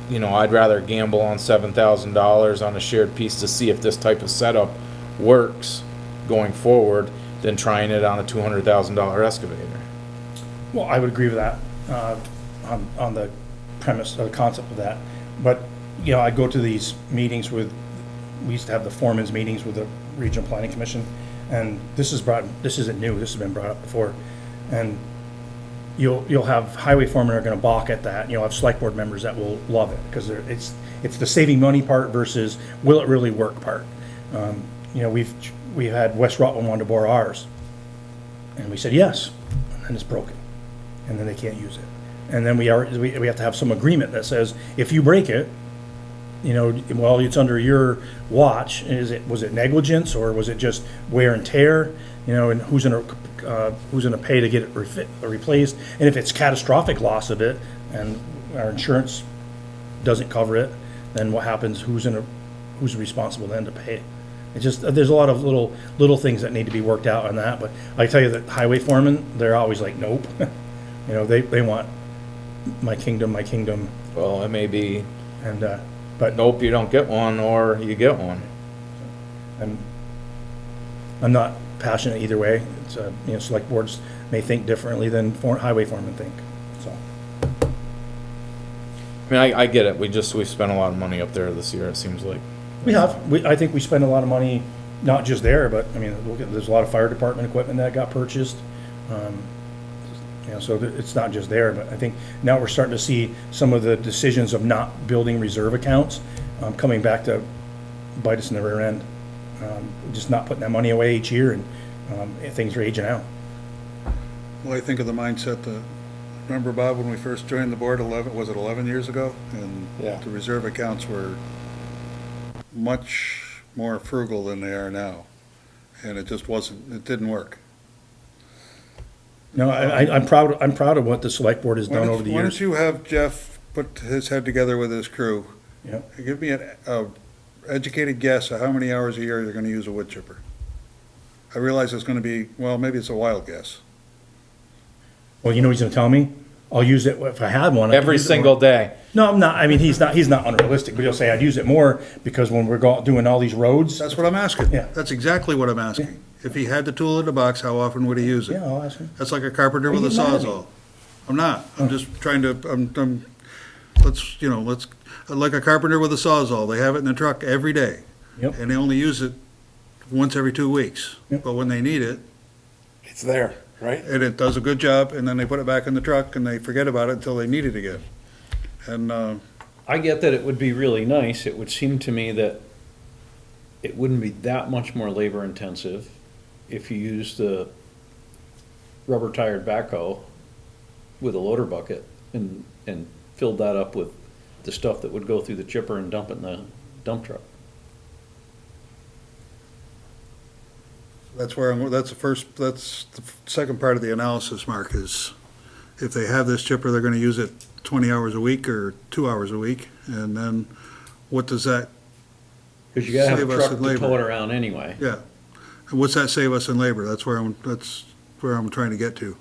you know, I'd rather gamble on $7,000 on a shared piece to see if this type of setup works going forward than trying it on a $200,000 excavator. Well, I would agree with that, on the premise, or the concept of that. But, you know, I go to these meetings we used to have the foreman's meetings with the Regional Planning Commission, and this isn't new, this has been brought up before. And you'll have highway foremen are gonna balk at that, you'll have select board members that will love it, because it's the saving money part versus will it really work part. You know, we had West Rutland wanted to borrow ours, and we said yes, and then it's broken, and then they can't use it. And then we have to have some agreement that says, if you break it, you know, well, it's under your watch. Was it negligence, or was it just wear and tear? You know, and who's gonna pay to get it replaced? And if it's catastrophic loss of it, and our insurance doesn't cover it, then what happens? Who's responsible then to pay it? It's just, there's a lot of little things that need to be worked out on that. But I tell you that highway foremen, they're always like, nope. You know, they want my kingdom. Well, it may be, And, but nope, you don't get one, or you get one. I'm not passionate either way. It's, you know, select boards may think differently than highway foremen think, so. I mean, I get it, we spent a lot of money up there this year, it seems like. I think we spend a lot of money, not just there, but, I mean, there's a lot of fire department equipment that got purchased. You know, so it's not just there, but I think now we're starting to see some of the decisions of not building reserve accounts, coming back to bite us in the rear end. Just not putting that money away each year, and things are aging out. Well, I think of the mindset that, remember, Bob, when we first joined the board 11 years ago? And Yeah. the reserve accounts were much more frugal than they are now. And it just wasn't, it didn't work. No, I'm proud of what the select board has done over the Why years. don't you have Jeff put his head together with his crew? Yeah. And give me a educated guess of how many hours a year you're gonna use a wood chipper. I realize it's gonna be, well, maybe it's a wild guess. Well, you know what he's gonna tell me? I'll use it if I had one. I could Every use it single more. day. No, I'm not, I mean, he's not unrealistic, but he'll say I'd use it more because when we're doing all these roads. That's what I'm asking. Yeah. That's exactly what I'm asking. If he had the tool in the box, how often would he use it? Yeah, I'll ask him. That's like a carpenter with a Are you mad at me? sawzall. I'm not. I'm just trying to, let's, like a carpenter with a sawzall. They have it in the truck every day. Yep. And they only use it once every 2 weeks. Yep. But when they need it, It's there, right? and it does a good job, and then they put it back in the truck and they forget about it until they need it again. And, I get that it would be really nice. It would seem to me that it wouldn't be that much more labor intensive if you used the rubber tired backhoe with a loader bucket and filled that up with the stuff that would go through the chipper and dump it in the dump truck. that's where that's the second part of the analysis, Mark, is if they have this chipper, they're gonna use it 20 hours a week or 2 hours a week. And then what does that, Cause you gotta have Save a us truck in to tow labor. it around anyway. yeah. And what's that save us in labor? That's where I'm trying to get to.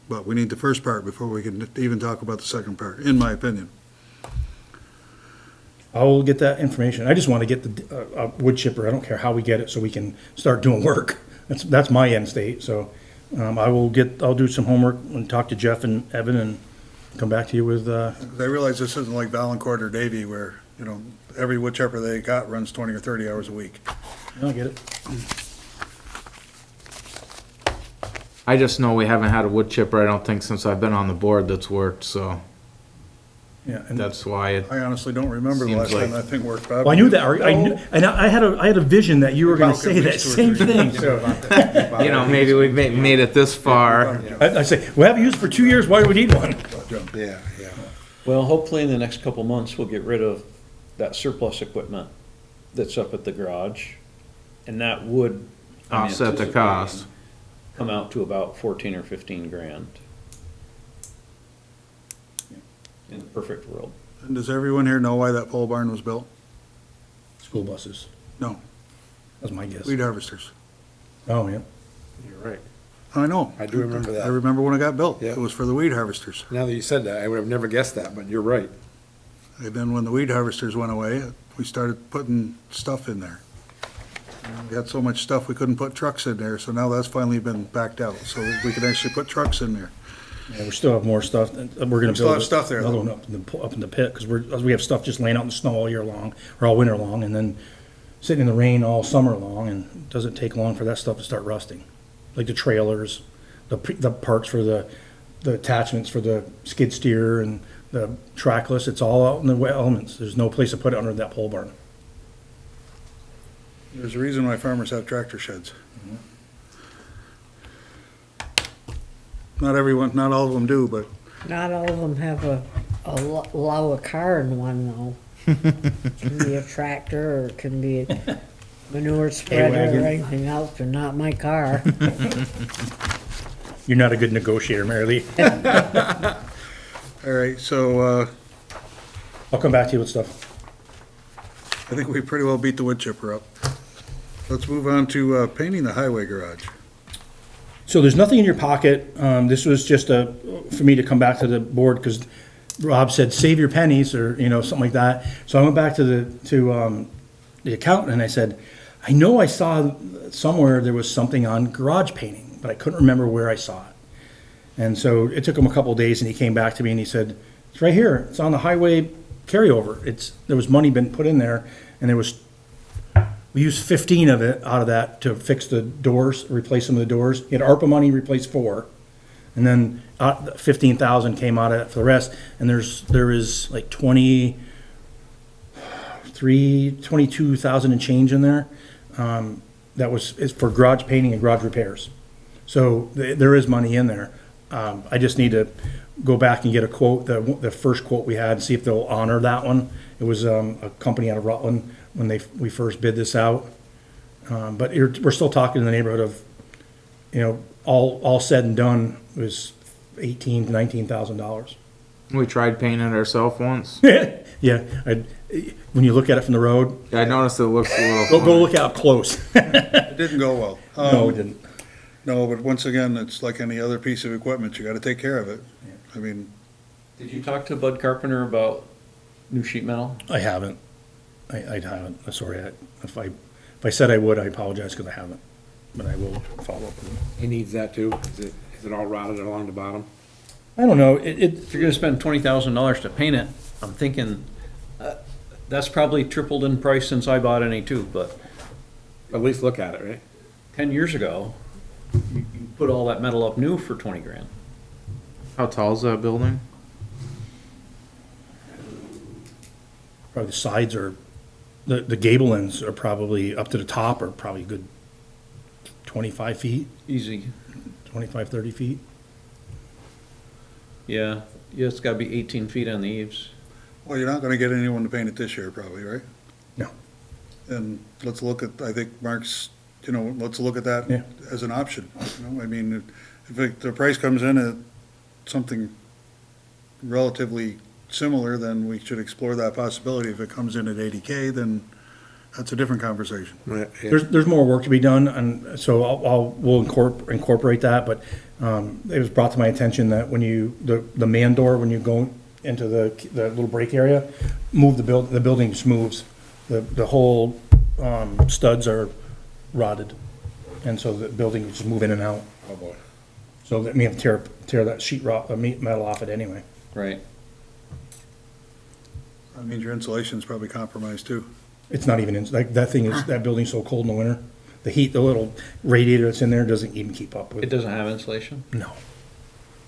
But we need the first part before we can even talk about the second part, in my opinion. I will get that information. I just want to get the wood chipper. I don't care how we get it, so we can start doing work. That's my end state. So I'll do some homework and talk to Jeff and Evan and come back to you with. 'Cause I realize this isn't like Valancourt or Davie where, every wood chipper they got runs 20 or 30 hours a week. I'll get it. I just know we haven't had a wood chipper, I don't think, since I've been on the board that's worked, so Yeah. And that's why it, I honestly don't remember the Seems last time like- that thing worked. well, I knew that. I knew, and I had a vision that you were going to say that same thing. So you know, maybe we've made it this far. I say we haven't used it for 2 years. Why do we need one? Yeah, yeah. Well, hopefully in the next couple months, we'll get rid of that surplus equipment that's up at the garage. And that would. I'm Offset the cost. Come out to about 14 or 15 grand. In the perfect world. And does everyone here know why that pole barn was built? School buses. No, That's my guess. weed harvesters. Oh yeah. You're right. I know. I do remember I that. remember when it got built. Yeah. It was for the weed harvesters. Now that you said that, I would have never guessed that, but you're right. And then when the weed harvesters went away, we started putting stuff in there. We had so much stuff, we couldn't put trucks in there, so now that's finally been backed out, so that we can actually put trucks in there. Yeah, we still have more stuff. We're going to Still build have stuff there, another though. one up in the pit because we have stuff just laying out in the snow all year long or all winter long, and then sitting in the rain all summer long. And it doesn't take long for that stuff to start rusting, like the trailers, the parts for the attachments for the skid steer and the trackless. It's all out in the wet elements. There's no place to put it under that pole barn. There's a reason why farmers have tractor sheds. Not everyone, not all of them do, but Not all of them have allow a car in one though. Can be a tractor or it can be a manure spreader wagon. or anything else, but not my car. You're not a good negotiator, Mary Lee. all right, so, I'll come back to you with stuff. I think we pretty well beat the wood chipper up. Let's move on to, painting the highway garage. So there's nothing in your pocket. This was just for me to come back to the board because Rob said, save your pennies or, something like that. So I went back to the accountant and I said, I know I saw somewhere there was something on garage painting, but I couldn't remember where I saw it. And so it took him a couple of days and he came back to me and he said, it's right here. It's on the highway carryover. There was money been put in there and we used 15 of it out of that to fix the doors, replace some of the doors. He had ARPA money, replaced 4. And then 15,000 came out of it for the rest. And there is like 22,000 and change in there. is for garage painting and garage repairs. So there is money in there. I just need to go back and get a quote, the first quote we had, and see if they'll honor that one. It was, a company out of Rutland when we first bid this out. But we're still talking in the neighborhood of, all said and done was $18,000 to $19,000. We tried painting it ourselves once. Yeah, when you look at it from the road, Yeah, I noticed it looks a little. go look out close. It didn't go well. No, it didn't. No, but once again, it's like any other piece of equipment, you gotta take care of it. I mean, Did you talk to Bud Carpenter about new sheet metal? I haven't. I haven't. I'm sorry. If I said I would, I apologize because I haven't. But I will follow up with him. He needs that too? Is it all rotted along the bottom? I don't know. If you're gonna spend $20,000 to paint it, I'm thinking, that's probably tripled in price since I bought any too, but At least look at it, right? 10 years ago, you put all that metal up new for 20 grand. How tall is that building? Probably the sides are, the gable ends are probably up to the top are probably a good 25 feet, Easy. 25, 30 feet. Yeah, it's gotta be 18 feet on the eaves. well, you're not gonna get anyone to paint it this year probably, right? No. And let's look at, I think Mark's, let's look at that Yeah. as an option. I mean, if the price comes in at something relatively similar, then we should explore that possibility. If it comes in at 80K, then that's a different conversation. There's more work to be done, and so we'll incorporate that, but, it was brought to my attention that when the man door, when you go into the little break area, the building just moves. The whole, studs are rotted, and so the building is just move in and out. Oh, boy. So that may have to tear that metal off it anyway. Right. That means your insulation's probably compromised too. It's not even, that building's so cold in the winter. The heat, the little radiator that's in there doesn't even keep up with It it. doesn't have insulation? No.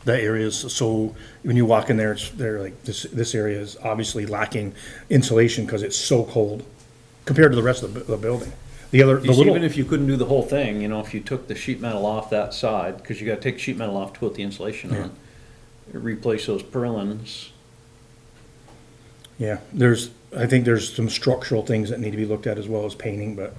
That area is so, when you walk in there, they're like, this area is obviously lacking insulation because it's so cold compared to the rest of the building. The Even little, if you couldn't do the whole thing, if you took the sheet metal off that side, because you gotta take sheet metal off to put the insulation on, replace those purlins. yeah, I think there's some structural things that need to be looked at as well as painting, but,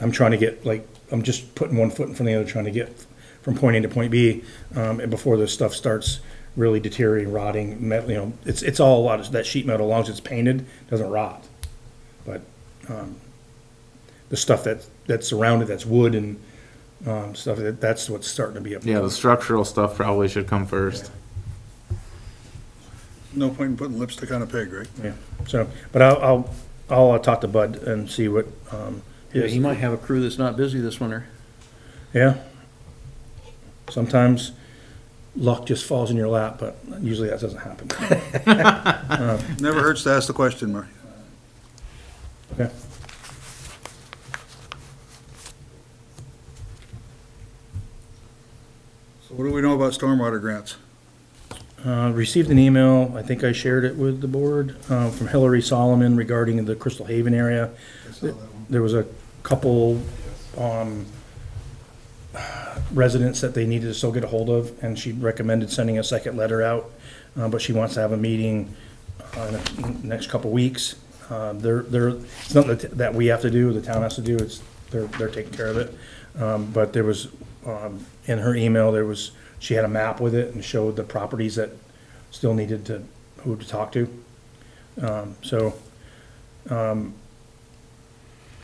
I'm trying to get, I'm just putting one foot in front of the other, trying to get from point A to point B, and before this stuff starts really deteriorating, rotting, metal, it's all a lot of that sheet metal, as long as it's painted, doesn't rot. But, the stuff that's around it, that's wood and, stuff, that's what's starting to be up. Yeah, the structural stuff probably should come first. No point in putting lipstick on a pig, right? Yeah, so, but I'll talk to Bud and see what, Yeah, he might have a crew that's not busy this winter. yeah. Sometimes luck just falls in your lap, but usually that doesn't happen. Never hurts to ask the question, Mark. Okay. So what do we know about stormwater grants? Received an email, I think I shared it with the board, from Hillary Solomon regarding the Crystal Haven area. I saw that one. There was a couple, residents that they needed to still get a hold of, and she recommended sending a second letter out, but she wants to have a meeting, in the next couple weeks. It's nothing that we have to do, the town has to do, they're taking care of it. But there was, in her email, she had a map with it and showed the properties that still needed who to talk to.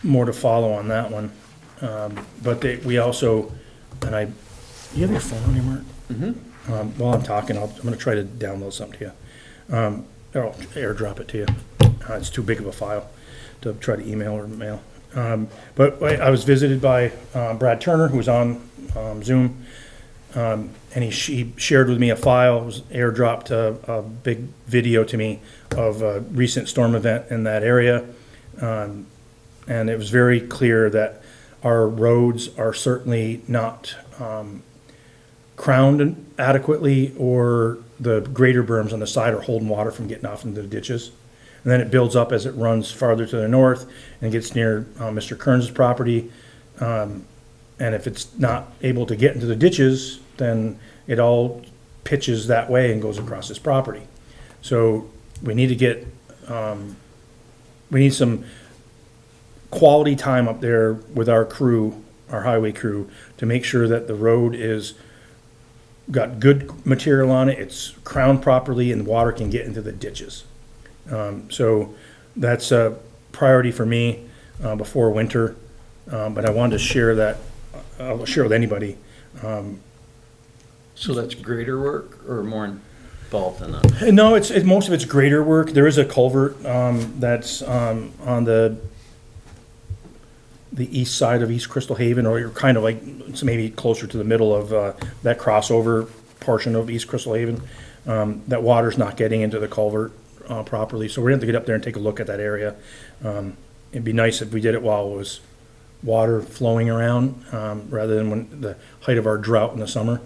More to follow on that one. But we also, you have your phone on you, Mark? Mm-hmm. While I'm talking, I'm gonna try to download something to you. Or I'll airdrop it to you. It's too big of a file to try to email or mail. But I was visited by Brad Turner, who was on Zoom, and she shared with me a file. It was airdropped a big video to me of a recent storm event in that area. And it was very clear that our roads are certainly not crowned adequately, or the greater berms on the side are holding water from getting off into the ditches. and then it builds up as it runs farther to the north and gets near Mr. Kearns' property. And if it's not able to get into the ditches, then it all pitches that way and goes across his property. So we need to get, we need some quality time up there with our crew, our highway crew, to make sure that the road is, got good material on it, it's crowned properly, and water can get into the ditches. So that's a priority for me before winter, but I wanted to share that, I'll share with anybody. So that's greater work or more involved in that? No, it's most of it's grader work. There is a culvert that's on the east side of East Crystal Haven, or you're kind of like, it's maybe closer to the middle of that crossover portion of East Crystal Haven. That water's not getting into the culvert properly, so we're gonna have to get up there and take a look at that area. It'd be nice if we did it while it was water flowing around, rather than when the height of our drought in the summer.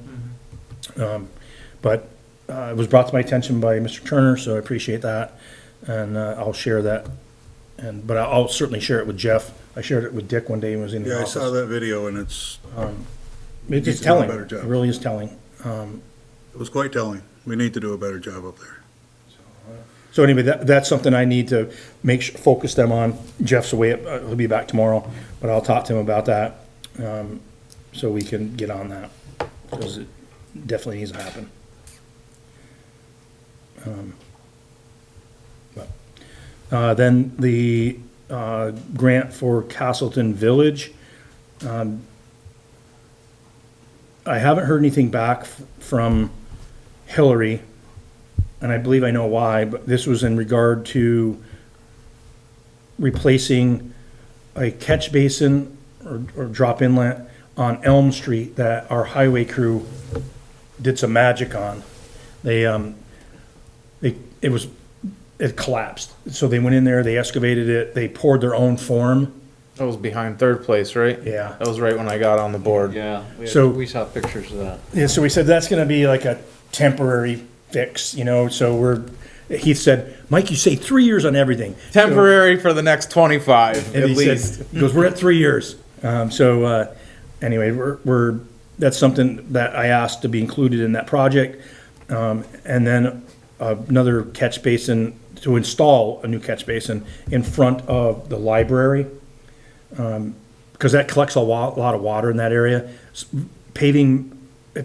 But it was brought to my attention by Mr. Turner, so I appreciate that, and I'll share that. But I'll certainly share it with Jeff. I shared it with Dick one day when he was in the Yeah, I office. saw that video and it's It's Needs to do a telling, better it job. really is telling. it was quite telling. We need to do a better job up there. So anyway, that's something I need to focus them on. Jeff's away, he'll be back tomorrow, but I'll talk to him about that, so we can get on that, because it definitely needs to happen. Then the grant for Castleton Village. I haven't heard anything back from Hillary, and I believe I know why, but this was in regard to replacing a catch basin or drop inlet on Elm Street that our highway crew did some magic on. It collapsed. So they went in there, they excavated it, they poured their own form. That was behind third place, right? Yeah. That was right when I got on the board. Yeah, So- we saw pictures of that. Yeah, so we said that's gonna be like a temporary fix, so he said, Mike, you say 3 years on everything. Temporary for the next 25, And at he said- least. He goes, we're at 3 years. Anyway, that's something that I asked to be included in that project. And then another catch basin, to install a new catch basin in front of the library. Because that collects a lot of water in that area. Paving,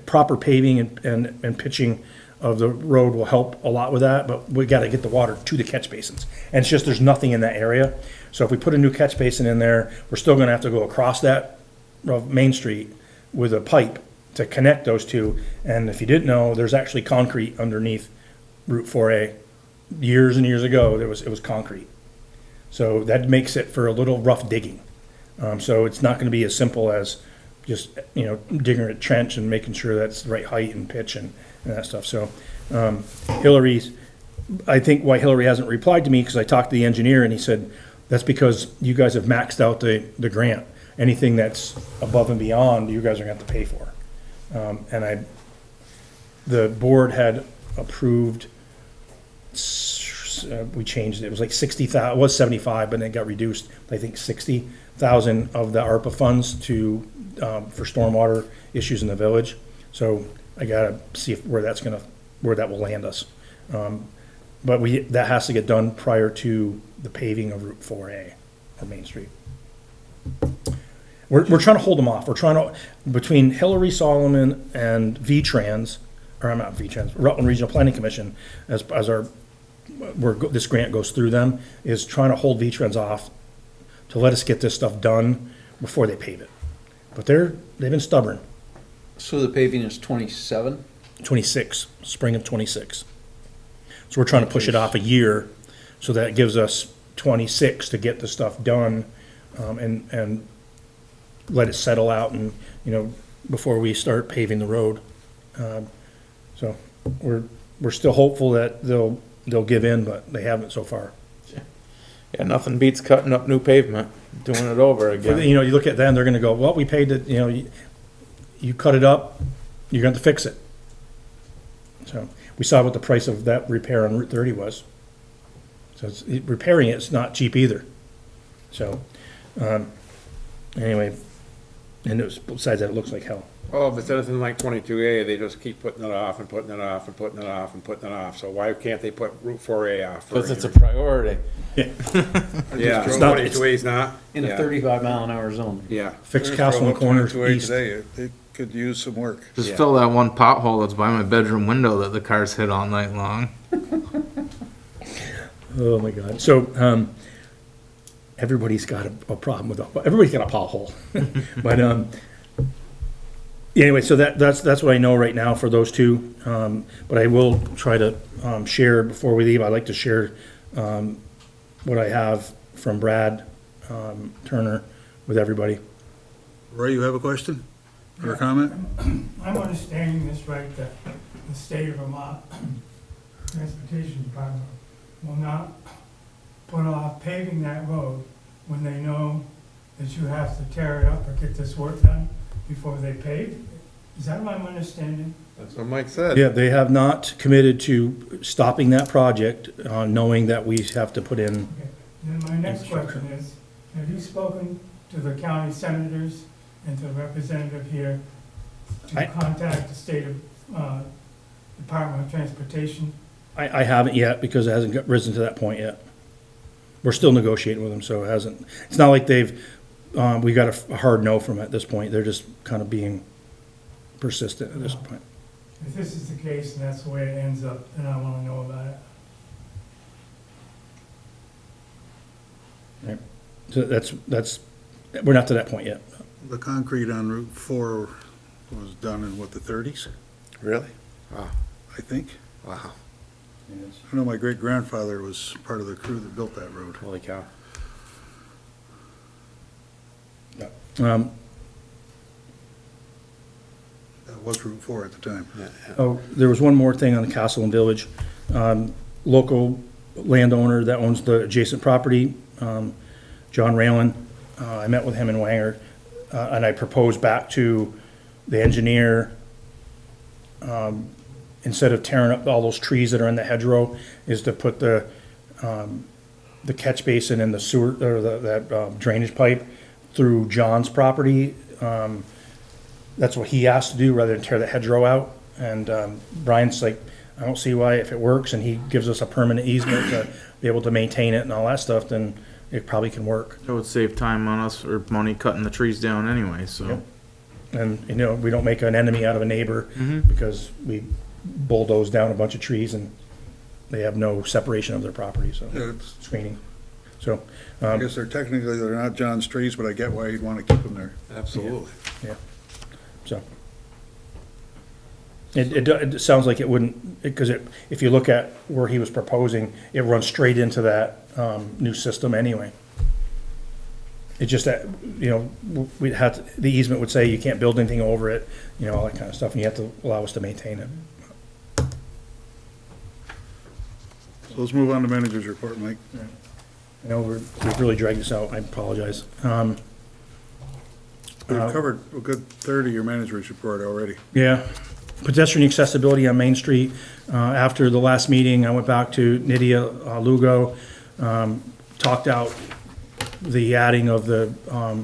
proper paving and pitching of the road will help a lot with that, but we gotta get the water to the catch basins. And it's just, there's nothing in that area. So if we put a new catch basin in there, we're still gonna have to go across that Main Street with a pipe to connect those two. And if you didn't know, there's actually concrete underneath Route 4A. Years and years ago, it was concrete. So that makes it for a little rough digging. So it's not gonna be as simple as just, digging a trench and making sure that's the right height and pitch and that stuff. So, I think why Hillary hasn't replied to me, because I talked to the engineer and he said, that's because you guys have maxed out the grant. Anything that's above and beyond, you guys are gonna have to pay for. The board had approved, we changed it, it was like 60,000, it was 75, but then it got reduced, I think 60,000 of the ARPA funds to, for stormwater issues in the village. So I gotta see where that will land us. But that has to get done prior to the paving of Route 4A or Main Street. We're trying to hold them off. We're trying to, between Hillary Solomon and V-Trans, or I'm not V-Trans, Rutland Regional Planning Commission, as this grant goes through them, is trying to hold V-Trans off to let us get this stuff done before they pave it. But they've been stubborn. So the paving is 27? 26, spring of 26. So we're trying to push it off a year, so that gives us 26 to get the stuff done, and let it settle out and, before we start paving the road. So we're still hopeful that they'll give in, but they haven't so far. Yeah, nothing beats cutting up new pavement, doing it over again. You look at them, they're gonna go, well, we paid it, you cut it up, you're gonna have to fix it. So, we saw what the price of that repair on Route 30 was. So repairing it's not cheap either. So, anyway, and besides that, it looks like hell. Well, if it's anything like 22A, they just keep putting it off and putting it off and putting it off and putting it off. So why can't they put Route 4A off? for Because it's a year? priority. Yeah, It's not- 22A is not? In a Yeah. 35-mile-an-hour zone. Yeah. Fix Castleton Corners Today, east. it could use some work. Just Yeah. fill that one pothole that's by my bedroom window that the cars hit all night long. Oh, my God. So, everybody's got a problem with, everybody's got a pothole. But, anyway, so that's what I know right now for those two. But I will try to, share before we leave. I'd like to share, what I have from Brad, Turner with everybody. Ray, you have a question or a comment? I'm understanding this right, that the state of Vermont Transportation Department will not put off paving that road when they know that you have to tear it up or get this work done before they pave? Is that what I'm understanding? That's what Mike said. Yeah, they have not committed to stopping that project, knowing that we have to put in. Okay. Then my next question is, have you spoken to the county senators and to the representative here I- to contact the state of, Department of Transportation? I haven't yet because it hasn't risen to that point yet. We're still negotiating with them, so it hasn't, it's not like we got a hard no from it at this point. They're just kind of being persistent at this point. If this is the case and that's the way it ends up, then I want to know about it. So that's, we're not to that point yet. The concrete on Route 4 was done in what, the 30s, Really? I think? Wow. I know my great-grandfather was part of the crew that built that road. Holy cow. Um, That was Route 4 at the time. Oh, there was one more thing on the Castleton Village. Local landowner that owns the adjacent property, John Raylan, I met with him in Wanger, and I proposed back to the engineer, instead of tearing up all those trees that are in the hedgerow, is to put the catch basin and the sewer, or that drainage pipe through John's property. That's what he asked to do, rather than tear the hedgerow out. And Brian's like, I don't see why, if it works and he gives us a permanent easement to be able to maintain it and all that stuff, then it probably can work. That would save time on us or money cutting the trees down anyway, so. Yep. And, you know, we don't make an enemy out of a neighbor because we bulldoze down a bunch of trees and they have no separation of their property, so, Yeah, it's- screening. So, I guess they're not John's trees, but I get why you'd want to keep them there. Absolutely. yeah, so. It sounds like it wouldn't, because if you look at where he was proposing, it runs straight into that, new system anyway. It's just that, you know, we'd have, the easement would say you can't build anything over it, you know, all that kind of stuff, and you have to allow us to maintain it. So let's move on to manager's report, Mike. I know we've really dragged this out, I apologize. We've covered a good third of your manager's report already. Yeah, pedestrian accessibility on Main Street. After the last meeting, I went back to Nydia Lugo, talked out the adding of the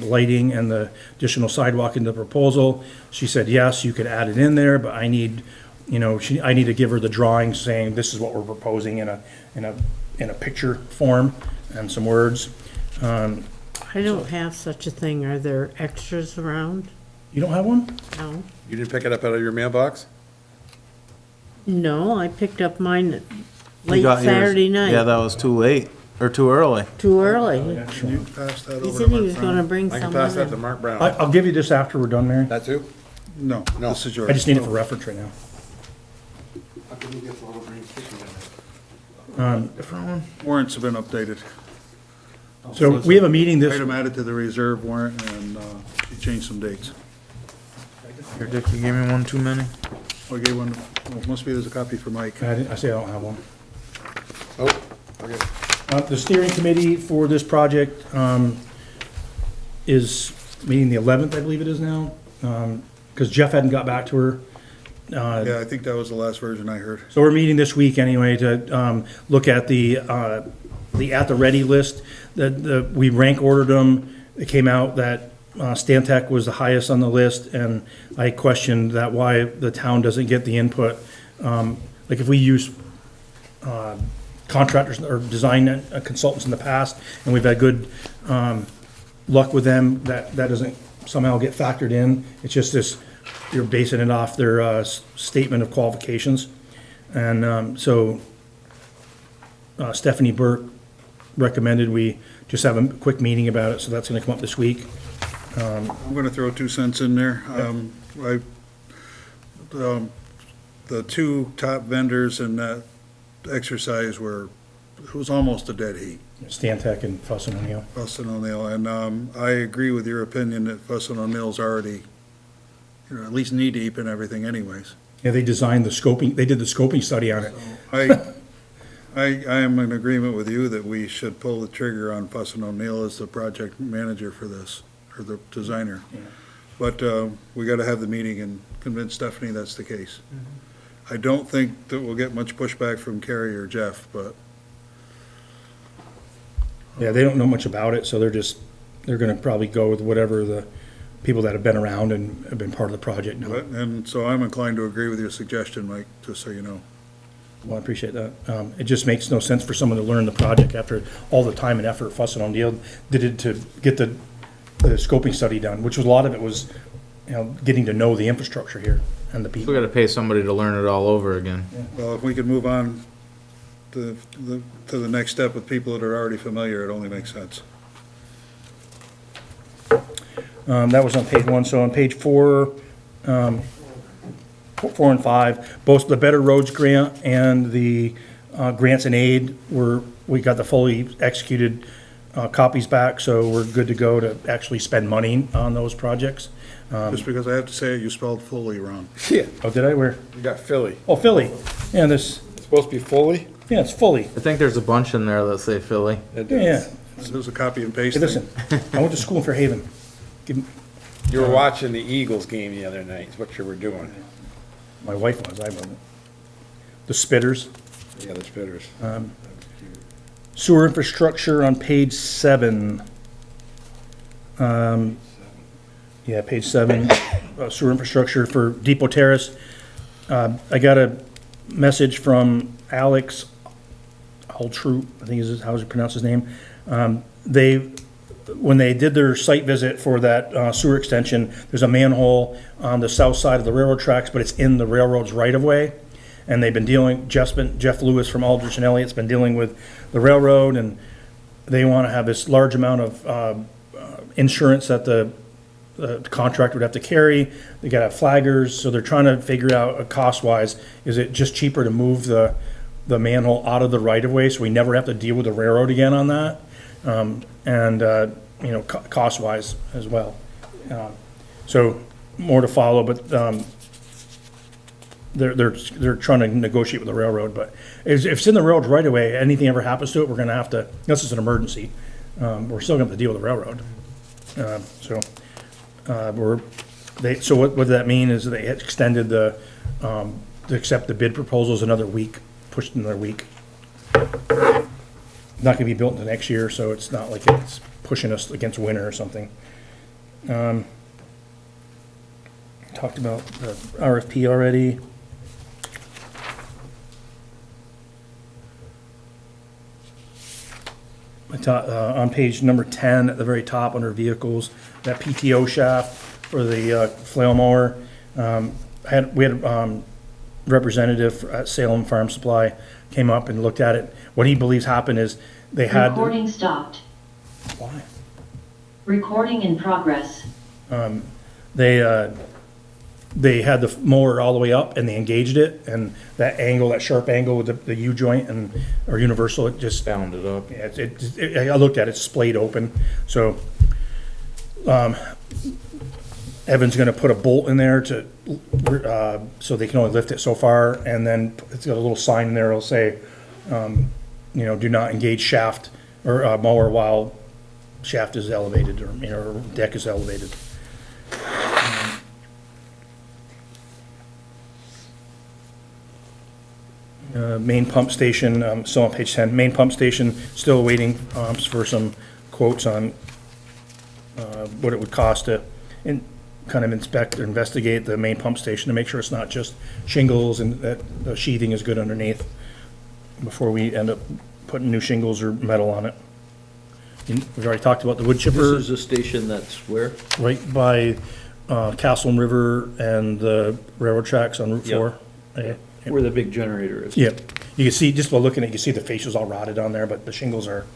lighting and the additional sidewalk in the proposal. She said, yes, you could add it in there, but I need, you know, I need to give her the drawing saying this is what we're proposing in a picture form and some words. I don't have such a thing. Are there extras around? You don't have one? No. You didn't pick it up out of your mailbox? No, I picked up mine We late got yours. Saturday night. Yeah, that was too late, or too early. Too early. Can you pass that over He to said he Mark was Brown? gonna bring I can some pass that to in. Mark Brown. I'll give you this after we're done, Mary. That too? No, No. this is yours. I just need it for reference right now. How come you get the little green sticky Different one? Warrants have been updated. So we have a meeting this. Item added to the reserve warrant, and she changed some dates. Here, Dick, you gave me one too many? I gave one, well, must be there's a copy for Mike. I say I don't have one. Oh, okay. The steering committee for this project is meeting the 11th, I believe it is now, because Jeff hadn't got back to her. Yeah, I think that was the last version I heard. So we're meeting this week anyway to look at the the at the ready list, we rank ordered them. It came out that Stantec was the highest on the list, and I questioned that why the town doesn't get the input. Like if we use contractors or design consultants in the past, and we've had good luck with them, that doesn't somehow get factored in. It's just this, you're basing it off their statement of qualifications. And so Stephanie Burke recommended we just have a quick meeting about it, so that's gonna come up this week. I'm gonna throw 2 cents in there. The 2 top vendors in that exercise it was almost a dead heat, Stantec and Fuss and O'Neill. Fuss and O'Neill, and I agree with your opinion that Fuss and O'Neill's already, at least knee deep in everything anyways. Yeah, they designed the scoping, they did the scoping study on it. I am in agreement with you that we should pull the trigger on Fuss and O'Neill as the project manager for this, or the designer. Yeah. But we gotta have the meeting and convince Stephanie that's the case. I don't think that we'll get much pushback from Kerry or Jeff, but Yeah, they don't know much about it, so they're gonna probably go with whatever the people that have been around and have been part of the project know. and so I'm inclined to agree with your suggestion, Mike, just so you know. Well, I appreciate that. It just makes no sense for someone to learn the project after all the time and effort Fuss and O'Neill did it to get the scoping study done, which was, a lot of it was, getting to know the infrastructure here and the We people. gotta pay somebody to learn it all over again. Well, if we could move on to the next step with people that are already familiar, it only makes sense. That was on page 1, so on page 4, 4 and 5, both the Better Roads grant and the grants and aid we got the fully executed copies back, so we're good to go to actually spend money on those projects. Just because I have to say it, you spelled fully wrong. Yeah, Oh, did I? Where? you got Philly. Oh, Philly. Yeah, it's It's supposed to be fully? it's fully. I think there's a bunch in there that say Philly. It Yeah, is. yeah. There's a copy and paste Hey, thing. listen, I went to school in Fairhaven. You were watching the Eagles game the other night, is what you were doing. My wife was, I wasn't. The Spitters. Yeah, the Spitters. Sewer infrastructure on page 7. Yeah, page 7, sewer infrastructure for Depot Terrace. I got a message from Alex Altroop, I think is how you pronounce his name. When they did their site visit for that sewer extension, there's a manhole on the south side of the railroad tracks, but it's in the railroad's right-of-way. And they've been Jeff Lewis from Aldrich and Elliott's been dealing with the railroad, and they want to have this large amount of insurance that the contractor would have to carry. They got to have flaggers, so they're trying to figure out cost-wise, is it just cheaper to move the manhole out of the right-of-way so we never have to deal with the railroad again on that? Cost-wise as well. So more to follow, but they're trying to negotiate with the railroad, but if it's in the railroad right away, anything ever happens to it, we're gonna have to, unless it's an emergency, we're still gonna have to deal with the railroad. So what that mean is they extended to accept the bid proposals another week, pushed another week. Not gonna be built into next year, so it's not like it's pushing us against winter or something. Talked about the RFP already. On page number 10, at the very top, under vehicles, that PTO shaft for the flail mower. We had a representative at Salem Farm Supply came up and looked at it. What he believes happened is they had. Recording stopped. Why? Recording in progress. They had the mower all the way up and they engaged it, and that angle, that sharp angle with the U joint or universal, it just, Bound it up. yeah, I looked at it, it's splayed open. So, Evan's gonna put a bolt in there so they can only lift it so far, and then it's got a little sign in there, it'll say, do not engage shaft or mower while shaft is elevated or deck is elevated. Main pump station, still on page 10, main pump station, still waiting for some quotes on what it would cost to kind of inspect or investigate the main pump station to make sure it's not just shingles and that the sheathing is good underneath before we end up putting new shingles or metal on it. And we've already talked about the wood This chipper is a station that's where? right by Castleton River and the railroad tracks on Route Yep. 4. Yeah. Where the big generator is. Yep. You can see, just by looking at it, you can see the fascia's all rotted on there, but the shingles are,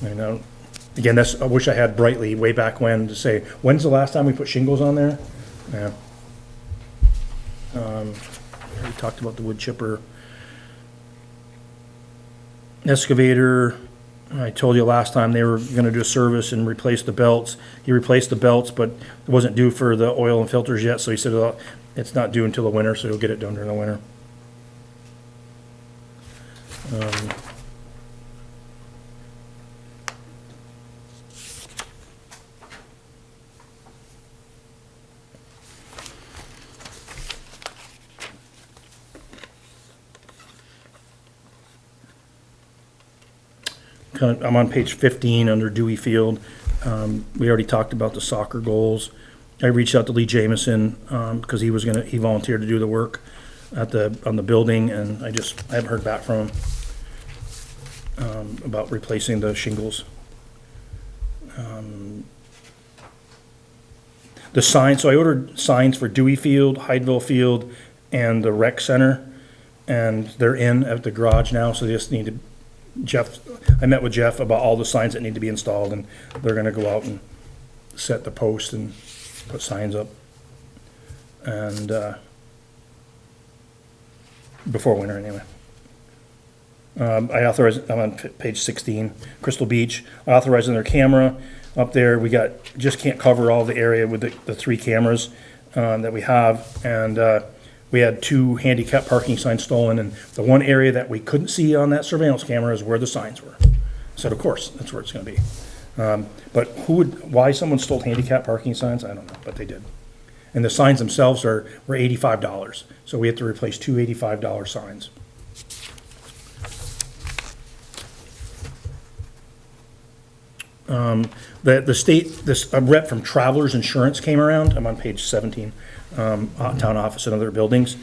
you know, again, I wish I had Brightly way back when to say, when's the last time we put shingles on there? Yeah. We talked about the wood chipper. Excavator, I told you last time they were gonna do a service and replace the belts. He replaced the belts, but it wasn't due for the oil and filters yet, so he said, well, it's not due until the winter, so he'll get it done during the winter. I'm on page 15 under Dewey Field. We already talked about the soccer goals. I reached out to Lee Jamison, because he volunteered to do the work on the building, and I haven't heard back from him about replacing the shingles. The signs, so I ordered signs for Dewey Field, Hydeville Field, and the rec center, and they're in at the garage now, so they just need to, I met with Jeff about all the signs that need to be installed, and they're gonna go out and set the post and put signs up. And, before winter anyway. I'm on page 16, Crystal Beach, authorizing their camera up there. Just can't cover all the area with the 3 cameras, that we have. And, we had 2 handicap parking signs stolen, and the one area that we couldn't see on that surveillance camera is where the signs were. I said, of course, that's where it's gonna be. But why someone stole handicap parking signs, I don't know, but they did. And the signs themselves were $85, so we have to replace 2 $85 signs. A rep from Travelers Insurance came around, I'm on page 17, town office and other buildings.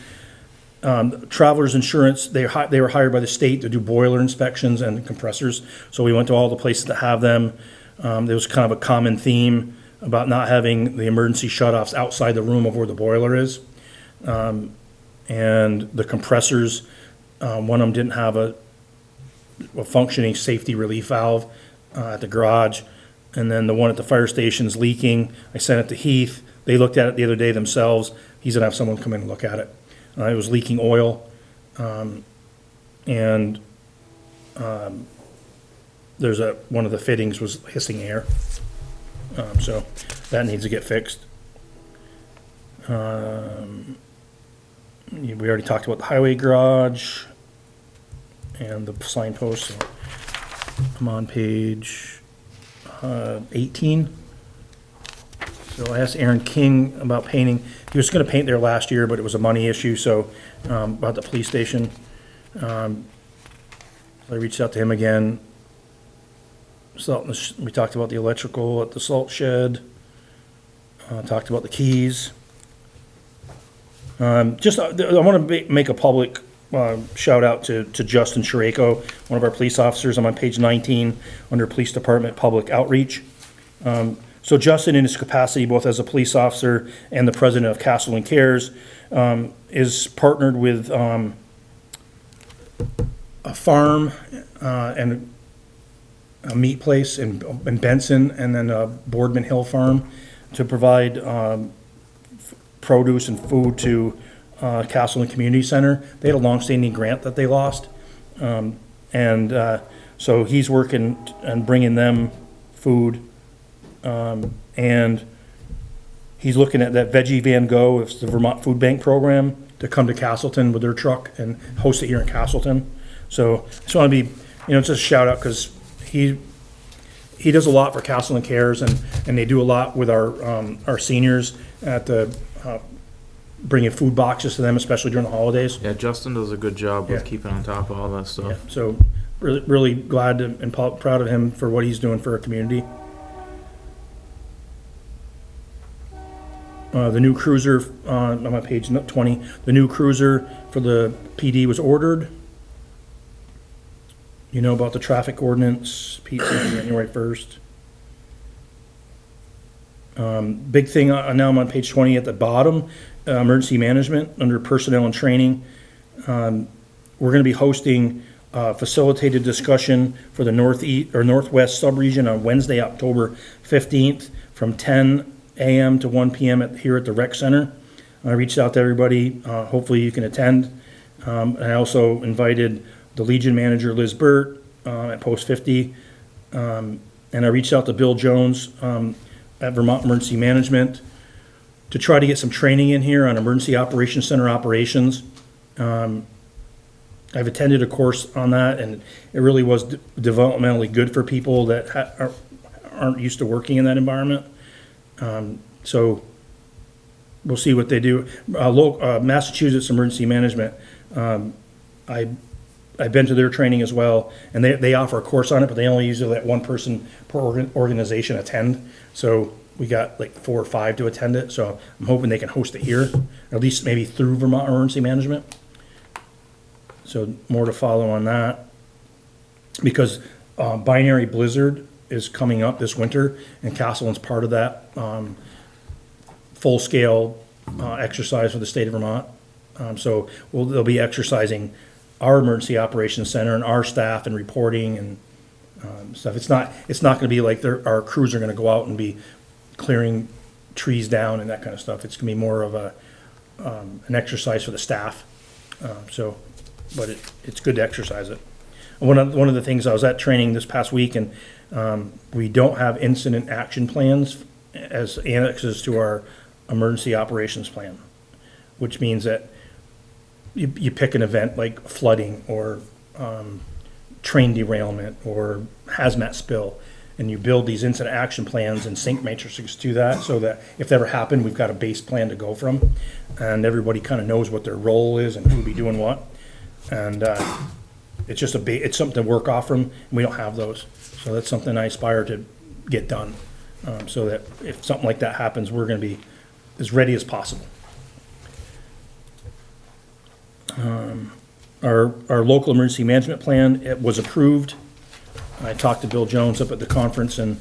Travelers Insurance, they were hired by the state to do boiler inspections and compressors, so we went to all the places that have them. There was kind of a common theme about not having the emergency shutoffs outside the room of where the boiler is. And the compressors, one of them didn't have a functioning safety relief valve at the garage. And then the one at the fire station's leaking. I sent it to Heath. They looked at it the other day themselves. He's gonna have someone come in and look at it. It was leaking oil. There's one of the fittings was hissing air. So that needs to get fixed. We already talked about the highway garage and the signpost. So I'm on page 18. So I asked Aaron King about painting. He was gonna paint there last year, but it was a money issue, so, about the police station. I reached out to him again. We talked about the electrical at the salt shed. Talked about the keys. I want to make a public shout out to Justin Shareko, one of our police officers. I'm on page 19 under Police Department Public Outreach. So Justin, in his capacity both as a police officer and the president of Castleton Cares, is partnered with a farm and a meat place in Benson, and then a Boardman Hill Farm to provide produce and food to Castleton Community Center. They had a longstanding grant that they lost. So he's working and bringing them food. And he's looking at that Veggie Van Go, it's the Vermont Food Bank program, to come to Castleton with their truck and host it here in Castleton. So I just want to be, just a shout out, because he does a lot for Castleton Cares, and they do a lot with our seniors at the bringing food boxes to them, especially during the holidays. Yeah, Justin does a good job with Yeah. keeping on top of all that Yeah, stuff. so really, really glad and proud of him for what he's doing for our community. The new cruiser, I'm on page 20, the new cruiser for the PD was ordered. You know about the traffic ordinance, Pete, said January 1st. Big thing, now I'm on page 20 at the bottom, emergency management, under personnel and training. We're gonna be hosting a facilitated discussion for the northeast, or northwest subregion on Wednesday, October 15th, from 10 a.m. to 1 p.m. here at the rec center. I reached out to everybody, hopefully you can attend. I also invited the Legion manager, Liz Burt, at Post 50. And I reached out to Bill Jones, at Vermont Emergency Management to try to get some training in here on Emergency Operations Center operations. I've attended a course on that, and it really was developmentally good for people that aren't used to working in that environment. So we'll see what they do. Massachusetts Emergency Management, I've been to their training as well, and they offer a course on it, but they only usually let one person per organization attend. So we got like 4 or 5 to attend it, so I'm hoping they can host it here, or at least maybe through Vermont Emergency Management. So more to follow on that. Because binary blizzard is coming up this winter, and Castleton's part of that full-scale exercise for the state of Vermont. So they'll be exercising our emergency operations center and our staff and reporting and stuff. It's not gonna be like our crews are gonna go out and be clearing trees down and that kind of stuff. It's gonna be more of an exercise for the staff. But it's good to exercise it. One of the things, I was at training this past week, and we don't have incident action plans as annexes to our emergency operations plan, which means that you pick an event like flooding or train derailment or hazmat spill, and you build these incident action plans and sync matrices to that, so that if that ever happened, we've got a base plan to go from, and everybody kind of knows what their role is and who'll be doing what. And it's just it's something to work off from, and we don't have those. So that's something I aspire to get done, so that if something like that happens, we're gonna be as ready as possible. Our local emergency management plan, it was approved. I talked to Bill Jones up at the conference, and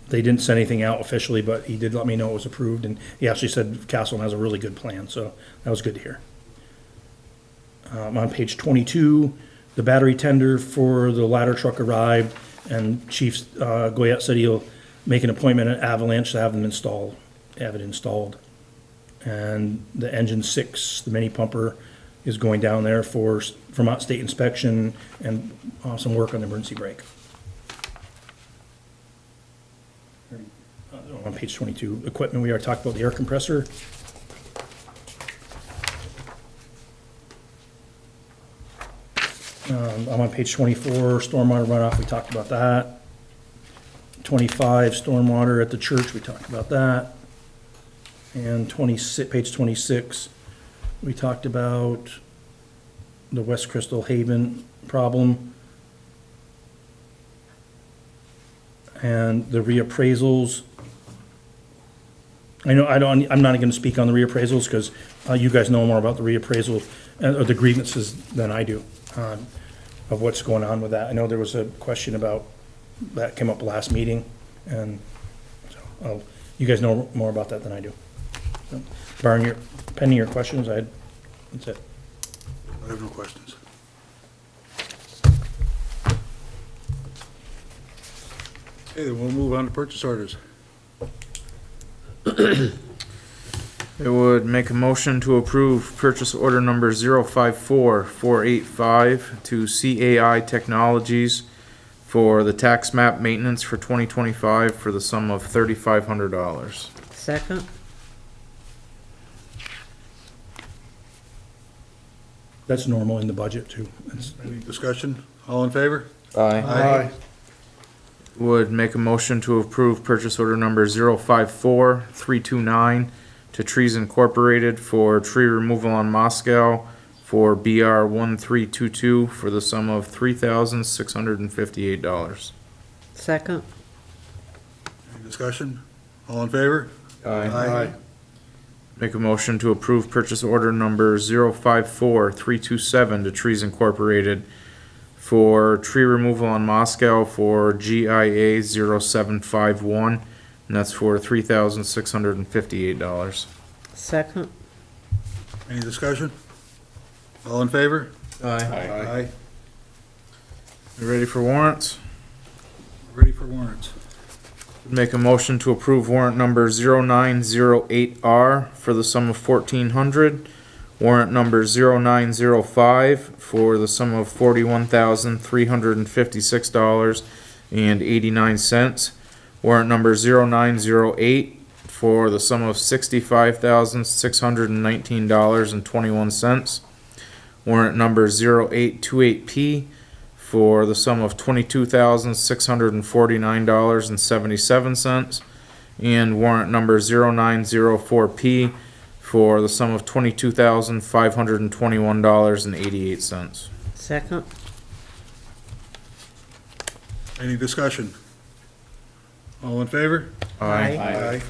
they didn't send anything out officially, but he did let me know it was approved, and he actually said Castleton has a really good plan, so that was good to hear. On page 22, the battery tender for the ladder truck arrived, and Chief Goyette said he'll make an appointment at Avalanche to have it installed. And the engine 6, the mini pumper, is going down there for Vermont State inspection and some work on the emergency brake. On page 22, equipment, we already talked about the air compressor. I'm on page 24, stormwater runoff, we talked about that. 25, stormwater at the church, we talked about that. And page 26, we talked about the West Crystal Haven problem. And the reappraisals. I'm not gonna speak on the reappraisals, because you guys know more about the reappraisals, or the grievances than I do, of what's going on with that. I know there was a question about, that came up last meeting, and so, you guys know more about that than I do. So, pending your questions, that's it. I have no questions. Okay, then we'll move on to purchase orders. It would make a motion to approve purchase order number 054485 to CAI Technologies for the tax map maintenance for 2025 for the sum of $3,500. Second? That's normal in the budget too. Any discussion? All in favor? Aye. Would make a motion to approve purchase order number 054329 to Trees Incorporated for tree removal on Moscow for BR 1322 for the sum of $3,658. Second. Any discussion? All in favor? Aye. Make a motion to approve purchase order number 054327 to Trees Incorporated for tree removal on Moscow for GIA 0751, and that's for $3,658. Second. Any discussion? All in favor? Aye. You ready for warrants? Ready for warrants. Make a motion to approve warrant number 0908R for the sum of $1,400. Warrant number 0905 for the sum of $41,356.89. Warrant number 0908 for the sum of $65,619.21. Warrant number 0828P for the sum of $22,649.77, and warrant number 0904P for the sum of $22,521.88. Second. Any discussion? All in favor? Aye.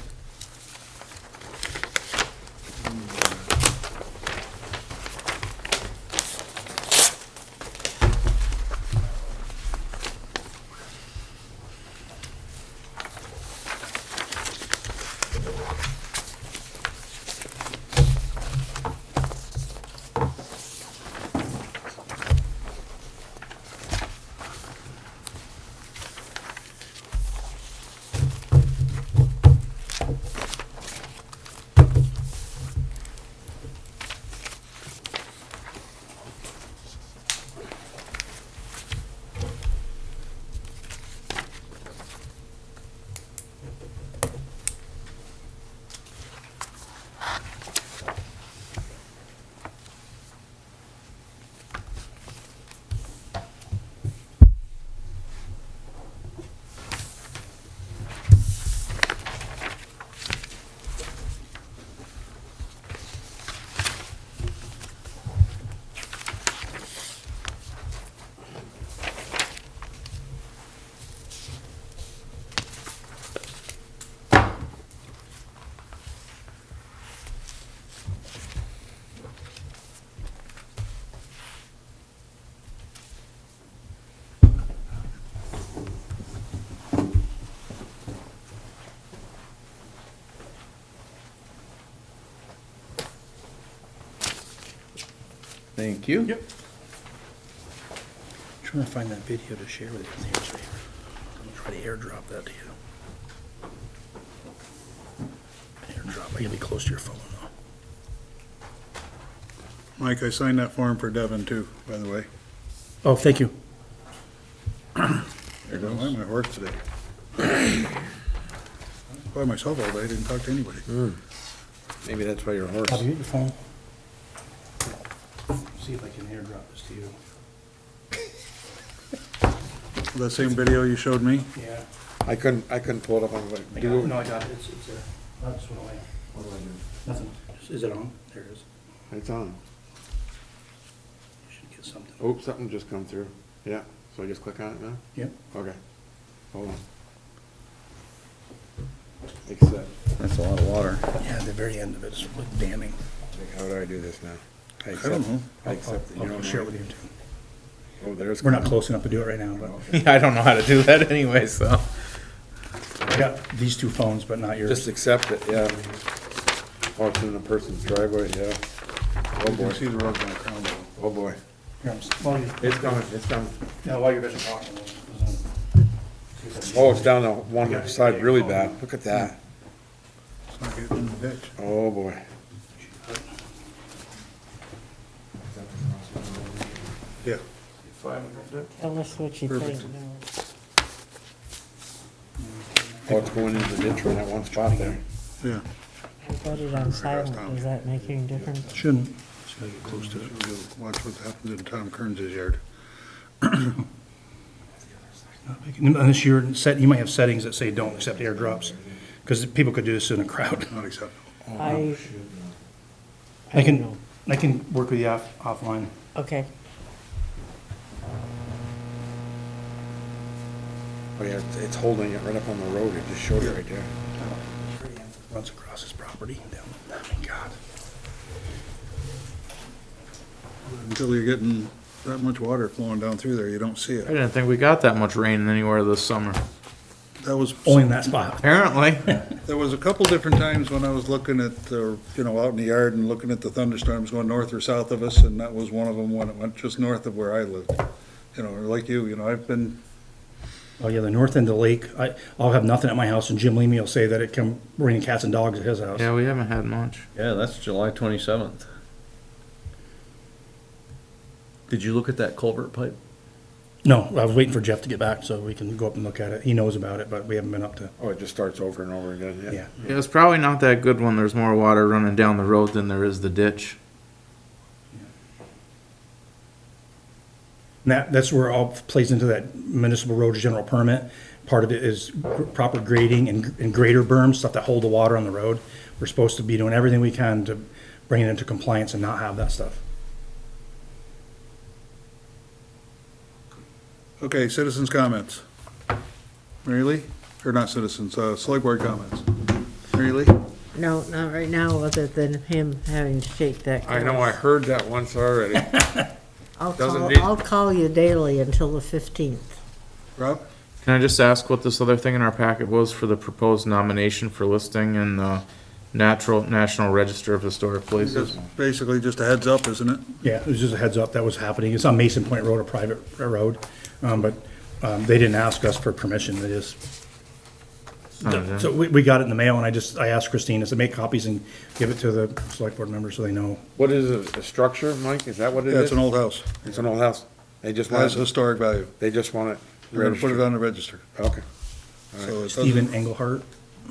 Thank you. Yep. Trying to find that video to share with you. I'm gonna try to airdrop that to you. Airdrop, I gotta be close to your phone though. Mike, I signed that form for Devin too, by the way. Oh, thank you. There goes. I'm my horse today. By myself all day, didn't talk to anybody. Maybe that's why you're a horse. Have you hit your phone? See if I can airdrop this to you. That same video you showed me? Yeah. I couldn't pull it up on, I got it. do No, I got it. It's there. Oh, this one away. What do I do? Nothing. Is it on? There it is. It's on. You should get something. Oh, something just come through. Yeah, so I just click on it now? Yep. Okay. Hold on. Accept. That's a lot of water. Yeah, the very end of it is like damning. How do I do this now? I don't know. I accept it. You I'll don't share it know? with you too. Oh, there's. We're not close enough to do it right now, but Yeah, I don't know how to do that anyway, so. I got these two phones, but not yours. Just accept it, yeah. Oh, it's in a person's driveway, yeah. Oh, You boy. can see the road going crown though. Oh, boy. Here, well, It's coming, it's coming. now, while you guys are talking. Oh, it's down the one side really bad. Look at that. It's not getting in the ditch. Oh, boy. Yeah. Tell us what you think now. Oh, it's going into the ditch right in that one spot there. Yeah. I put it on silent, does that make any difference? Shouldn't. Just gotta get close to it. We'll watch what happens in Tom Kearns' yard. Unless you're set, you might have settings that say don't accept airdrops, because people could do this in a crowd. Not acceptable. I I don't know. can work with you offline. Okay, Oh, yeah, it's holding it right up on the road. It just showed it right there. Runs across his property down, oh my God. Until you're getting that much water flowing down through there, you don't see I it. didn't think we got that much rain anywhere this summer. That was, Only in that spot. Apparently. there was a couple different times when I was looking at, out in the yard and looking at the thunderstorms going north or south of us, and that was one of them when it went just north of where I lived. Like I've been, Oh, yeah, the north end of the lake, I'll have nothing at my house, and Jim Leamy will say that it come raining cats and dogs at his house. Yeah, we haven't had much. Yeah, that's July 27th. Did you look at that culvert pipe? No, I was waiting for Jeff to get back so we can go up and look at it. He knows about it, but we haven't been up to, Oh, it just starts over and over again, yeah. yeah. Yeah, it's probably not that good when there's more water running down the road than there is the ditch. And that's where it all plays into that municipal road general permit. Part of it is proper grading and grader berms, stuff that hold the water on the road. We're supposed to be doing everything we can to bring it into compliance and not have that stuff. okay, citizens' comments. Mary Lee? Or not citizens, select board comments. Mary Lee? no, not right now, other than him having to take that. I know, I course. heard that once already. doesn't need- I'll call you daily until the 15th. Rob? Can I just ask what this other thing in our packet was for the proposed nomination for listing in the National Register of Historic Places? Basically just a heads up, isn't it? Yeah, it was just a heads up that was happening. It's on Mason Point Road, a private road. But they didn't ask us for permission. They just, Okay. so we got it in the mail and I asked Christina to make copies and give it to the select board members so they know. What is it, a structure, Mike? Is that what it Yeah, is? it's an old house. It's an old house. They just It has want it, historic value. they just want it We're gonna put it registered. on the register. Okay. So it Stephen doesn't Engelhardt,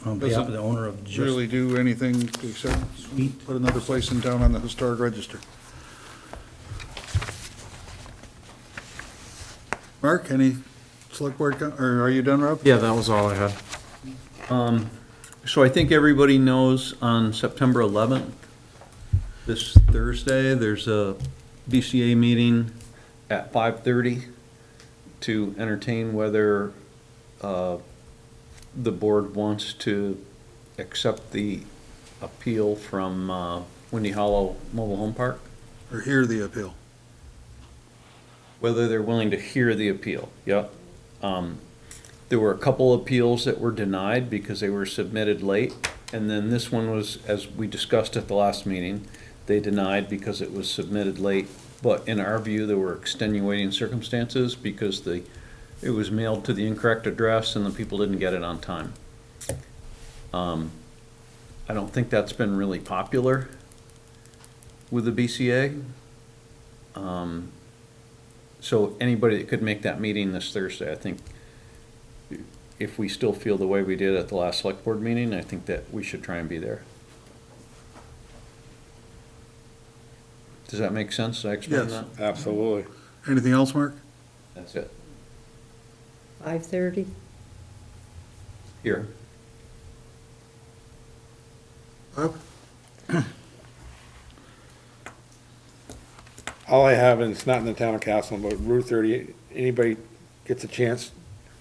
the owner of Just really do anything except Sweet. put another place in town on the historic register. Mark, any select board, or are you done, Rob? Yeah, that was all I had. So I think everybody knows on September 11th, this Thursday, there's a BCA meeting at 5:30 to entertain whether the board wants to accept the appeal from Windy Hollow Mobile Home Park, Or hear the appeal? whether they're willing to hear the appeal. Yep. There were a couple appeals that were denied because they were submitted late. And then this one was, as we discussed at the last meeting, they denied because it was submitted late. But in our view, there were extenuating circumstances because it was mailed to the incorrect address and the people didn't get it on time. I don't think that's been really popular with the BCA. So anybody that could make that meeting this Thursday, I think, if we still feel the way we did at the last select board meeting, I think that we should try and be there. Does that make sense? Did I explain Yes. that? Absolutely. Anything else, Mark? That's it. 5:30? Here. Bob? All I have, and it's not in the town of Castleton, but Route 30, anybody gets a chance,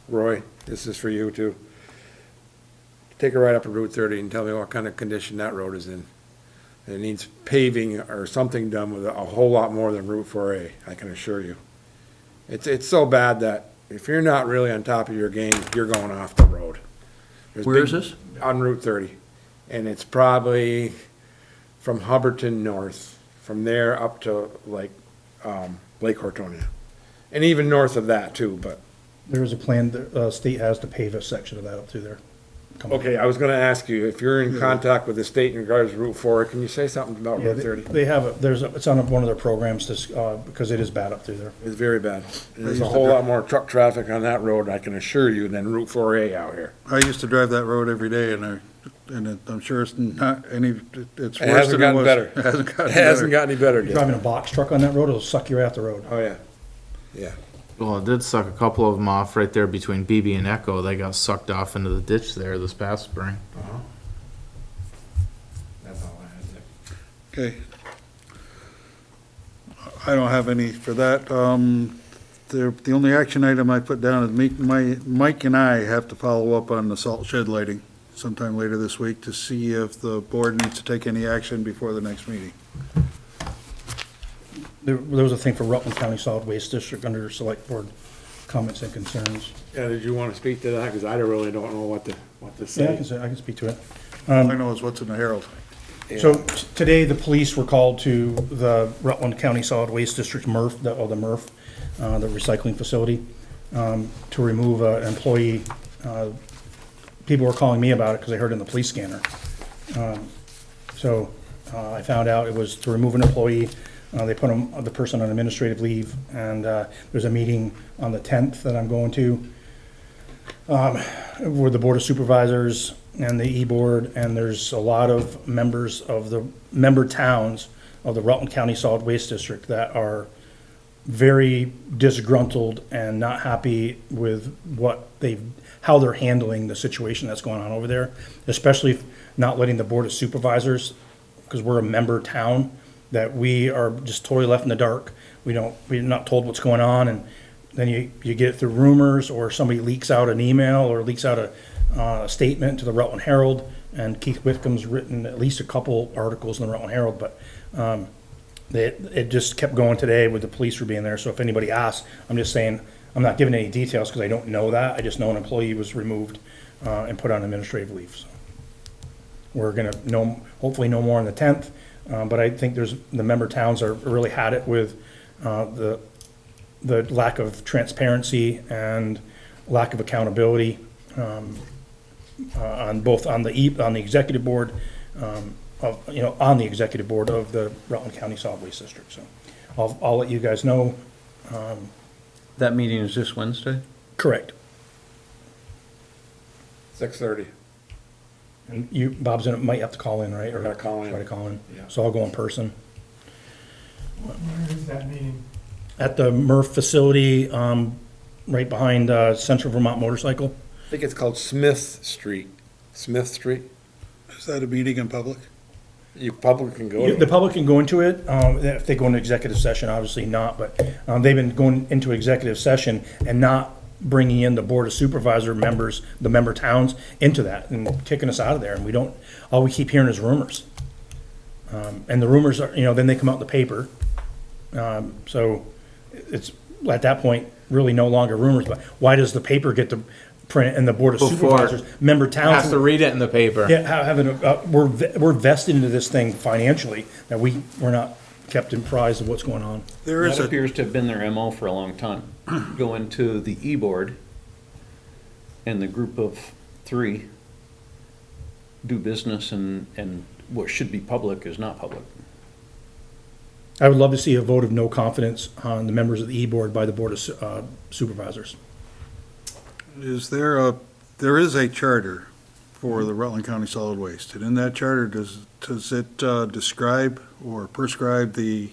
Roy, this is for you too. Take a ride up to Route 30 and tell me what kind of condition that road is in. It needs paving or something done with a whole lot more than Route 4A, I can assure you. It's so bad that if you're not really on top of your game, you're going off the road. There's Where big- is this? On Route 30. And it's probably from Hubbardton north, from there up to like, Lake Hortonia. And even north of that too, but, There is a plan, the state has to pave a section of that up through there. Come on. okay, I was gonna ask you, if you're in contact with the state in regards to Route 4, can you say something about Yeah, Route 30? they have, it's on one of their programs because it is bad up through there. It's very bad. And there's used a to whole drive- lot more truck traffic on that road, I can assure you, than Route 4A out here. I used to drive that road every day, and I'm sure it's not any, it's It worse hasn't than it gotten was. better. It hasn't gotten It hasn't better. gotten any better yet. Driving a box truck on that road, it'll suck you off the road. Oh, yeah. Yeah. Well, it did suck a couple of them off right there between BB and Echo. They got sucked off into the ditch there this past spring. Okay. I don't have any for that. The only action item I put down is Mike and I have to follow up on the salt shed lighting sometime later this week to see if the board needs to take any action before the next meeting. There was a thing for Rutland County Solid Waste District under select board comments and concerns. Yeah, did you wanna speak to that? Cause I really don't know what to Yeah, I say. can speak to it. All I know is what's in the Herald. So today, the police were called to the Rutland County Solid Waste District MRF, the recycling facility, to remove an employee. People were calling me about it because they heard it in the police scanner. So I found out it was to remove an employee. They put the person on administrative leave, and there's a meeting on the 10th that I'm going to with the Board of Supervisors and the E-Board, and there's a lot of members of the member towns of the Rutland County Solid Waste District that are very disgruntled and not happy with how they're handling the situation that's going on over there, especially not letting the Board of Supervisors, because we're a member town, that we are just totally left in the dark. We're not told what's going on, and then you get it through rumors, or somebody leaks out an email or leaks out a statement to the Rutland Herald, and Keith Whitcomb's written at least a couple articles in the Rutland Herald, but it just kept going today with the police for being there. So if anybody asks, I'm just saying, I'm not giving any details because I don't know that. I just know an employee was removed and put on administrative leave. So we're gonna hopefully know more on the 10th, but I think the member towns are really had it with the lack of transparency and lack of accountability on the executive board on the executive board of the Rutland County Solid Waste District. So I'll let you guys know. That meeting is this Wednesday? Correct. 6:30. And you, Bob's might have to call in, right? Or I gotta call in. Try to call in. Yeah. So I'll go in person. Where is that meeting? At the MRF facility, right behind Central Vermont Motorcycle. I think it's called Smith Street. Smith Street. Is that a meeting in public? You public can go to The it. public can go into it, if they go into executive session, obviously not, but they've been going into executive session and not bringing in the Board of Supervisor members, the member towns, into that and kicking us out of there, and all we keep hearing is rumors. And the rumors are, then they come out in the paper. So it's, at that point, really no longer rumors, but why does the paper get to print and the Board of Before- Supervisors, member towns? Has to read it in the paper. Yeah, we're vested into this thing financially, that we're not kept apprised of what's going on. There is That a, appears to have been their MO for a long time. Go into the E-Board and the group of 3 do business, and what should be public is not public. I would love to see a vote of no confidence on the members of the E-Board by the Board of Supervisors. there is a charter for the Rutland County Solid Waste, and in that charter, does it describe or prescribe the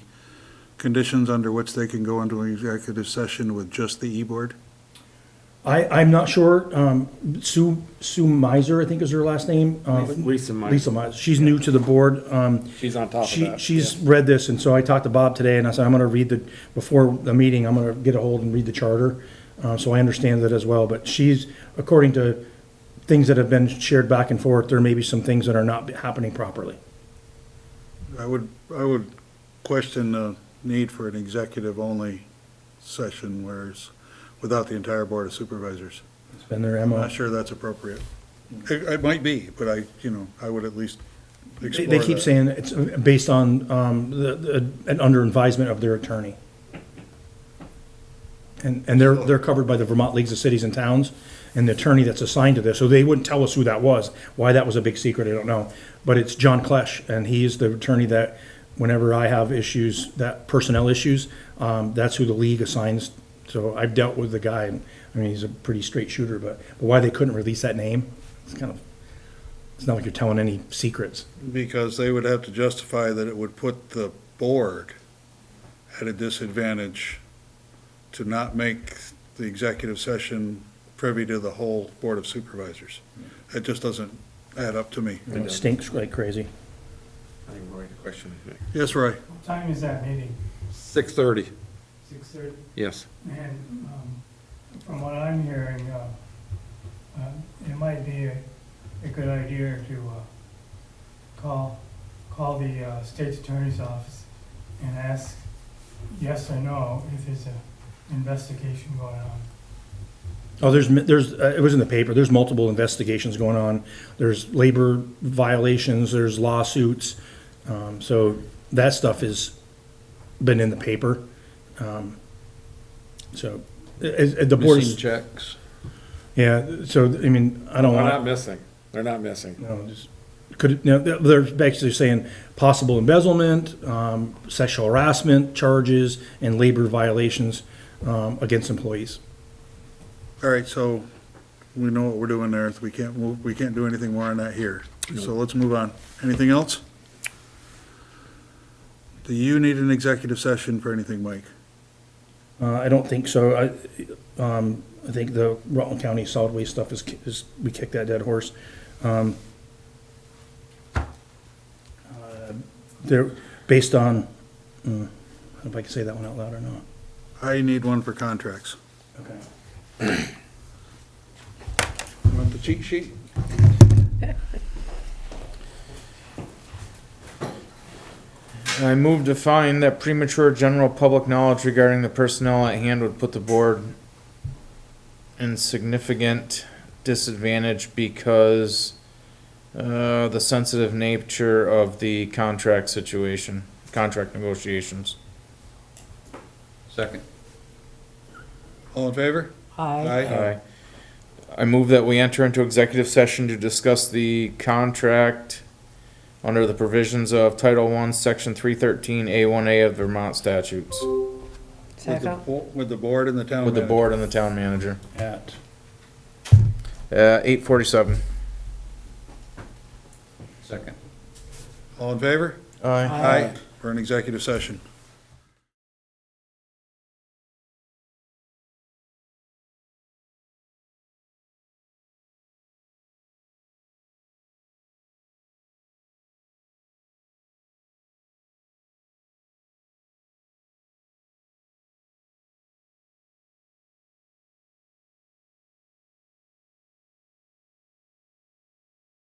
conditions under which they can go into an executive session with just the E-Board? I'm not sure, Sue Miser, I think is her last name. Lisa Miser. Lisa Miser, she's new to the board. She's on top of that. She's read this, and so I talked to Bob today, and I said, I'm gonna before the meeting, I'm gonna get a hold and read the charter, so I understand that as well, but she's, according to things that have been shared back and forth, there may be some things that are not happening properly. I would question the need for an executive-only session without the entire Board of Supervisors. It's been their I'm MO. not sure that's appropriate. It might be, but I would at least explore They keep that. saying it's based on, and under advisement of their attorney. And they're covered by the Vermont Leagues of Cities and Towns, and the attorney that's assigned to this, so they wouldn't tell us who that was. Why that was a big secret, I don't know. But it's John Klesch, and he's the attorney that, whenever I have issues, personnel issues, that's who the league assigns. So I've dealt with the guy, and, he's a pretty straight shooter, but why they couldn't release that name, it's not like you're telling any secrets. Because they would have to justify that it would put the board at a disadvantage to not make the executive session privy to the whole Board of Supervisors. It just doesn't add up to me. It stinks like crazy. I think Roy had a question. Yes, Roy? What time is that meeting? 6:30, 6:30? yes. And from what I'm hearing, it might be a good idea to call the state's attorney's office and ask yes or no if there's an investigation going on. Oh, there's, it was in the paper, there's multiple investigations going on. There's labor violations, there's lawsuits. So that stuff has been in the paper. So, the board Missing is, checks. yeah, so, I mean, I don't They're want. not missing. They're not missing. No, just, could, you know, they're basically saying possible embezzlement, sexual harassment charges, and labor violations, against employees. All right, so we know what we're doing there. We can't move, we can't do anything more on that here. So let's move on. Anything else? Do you need an executive session for anything, Mike? I don't think so. I think the Rutland County solid waste stuff is, we kicked that dead horse. They're based on, I don't know if I can say that one out loud or not. I need one for contracts. Okay. Want the cheat sheet? I move to find that premature general public knowledge regarding the personnel at hand would put the board in significant disadvantage because the sensitive nature of the contract situation, contract negotiations. Second. All in favor? Aye. I move that we enter into executive session to discuss the contract under the provisions of Title I, Section 313A1A of Vermont statutes Second? With the board and the town with the manager. board and the town manager. At 8:47. Second. All in favor? Aye. For an executive session.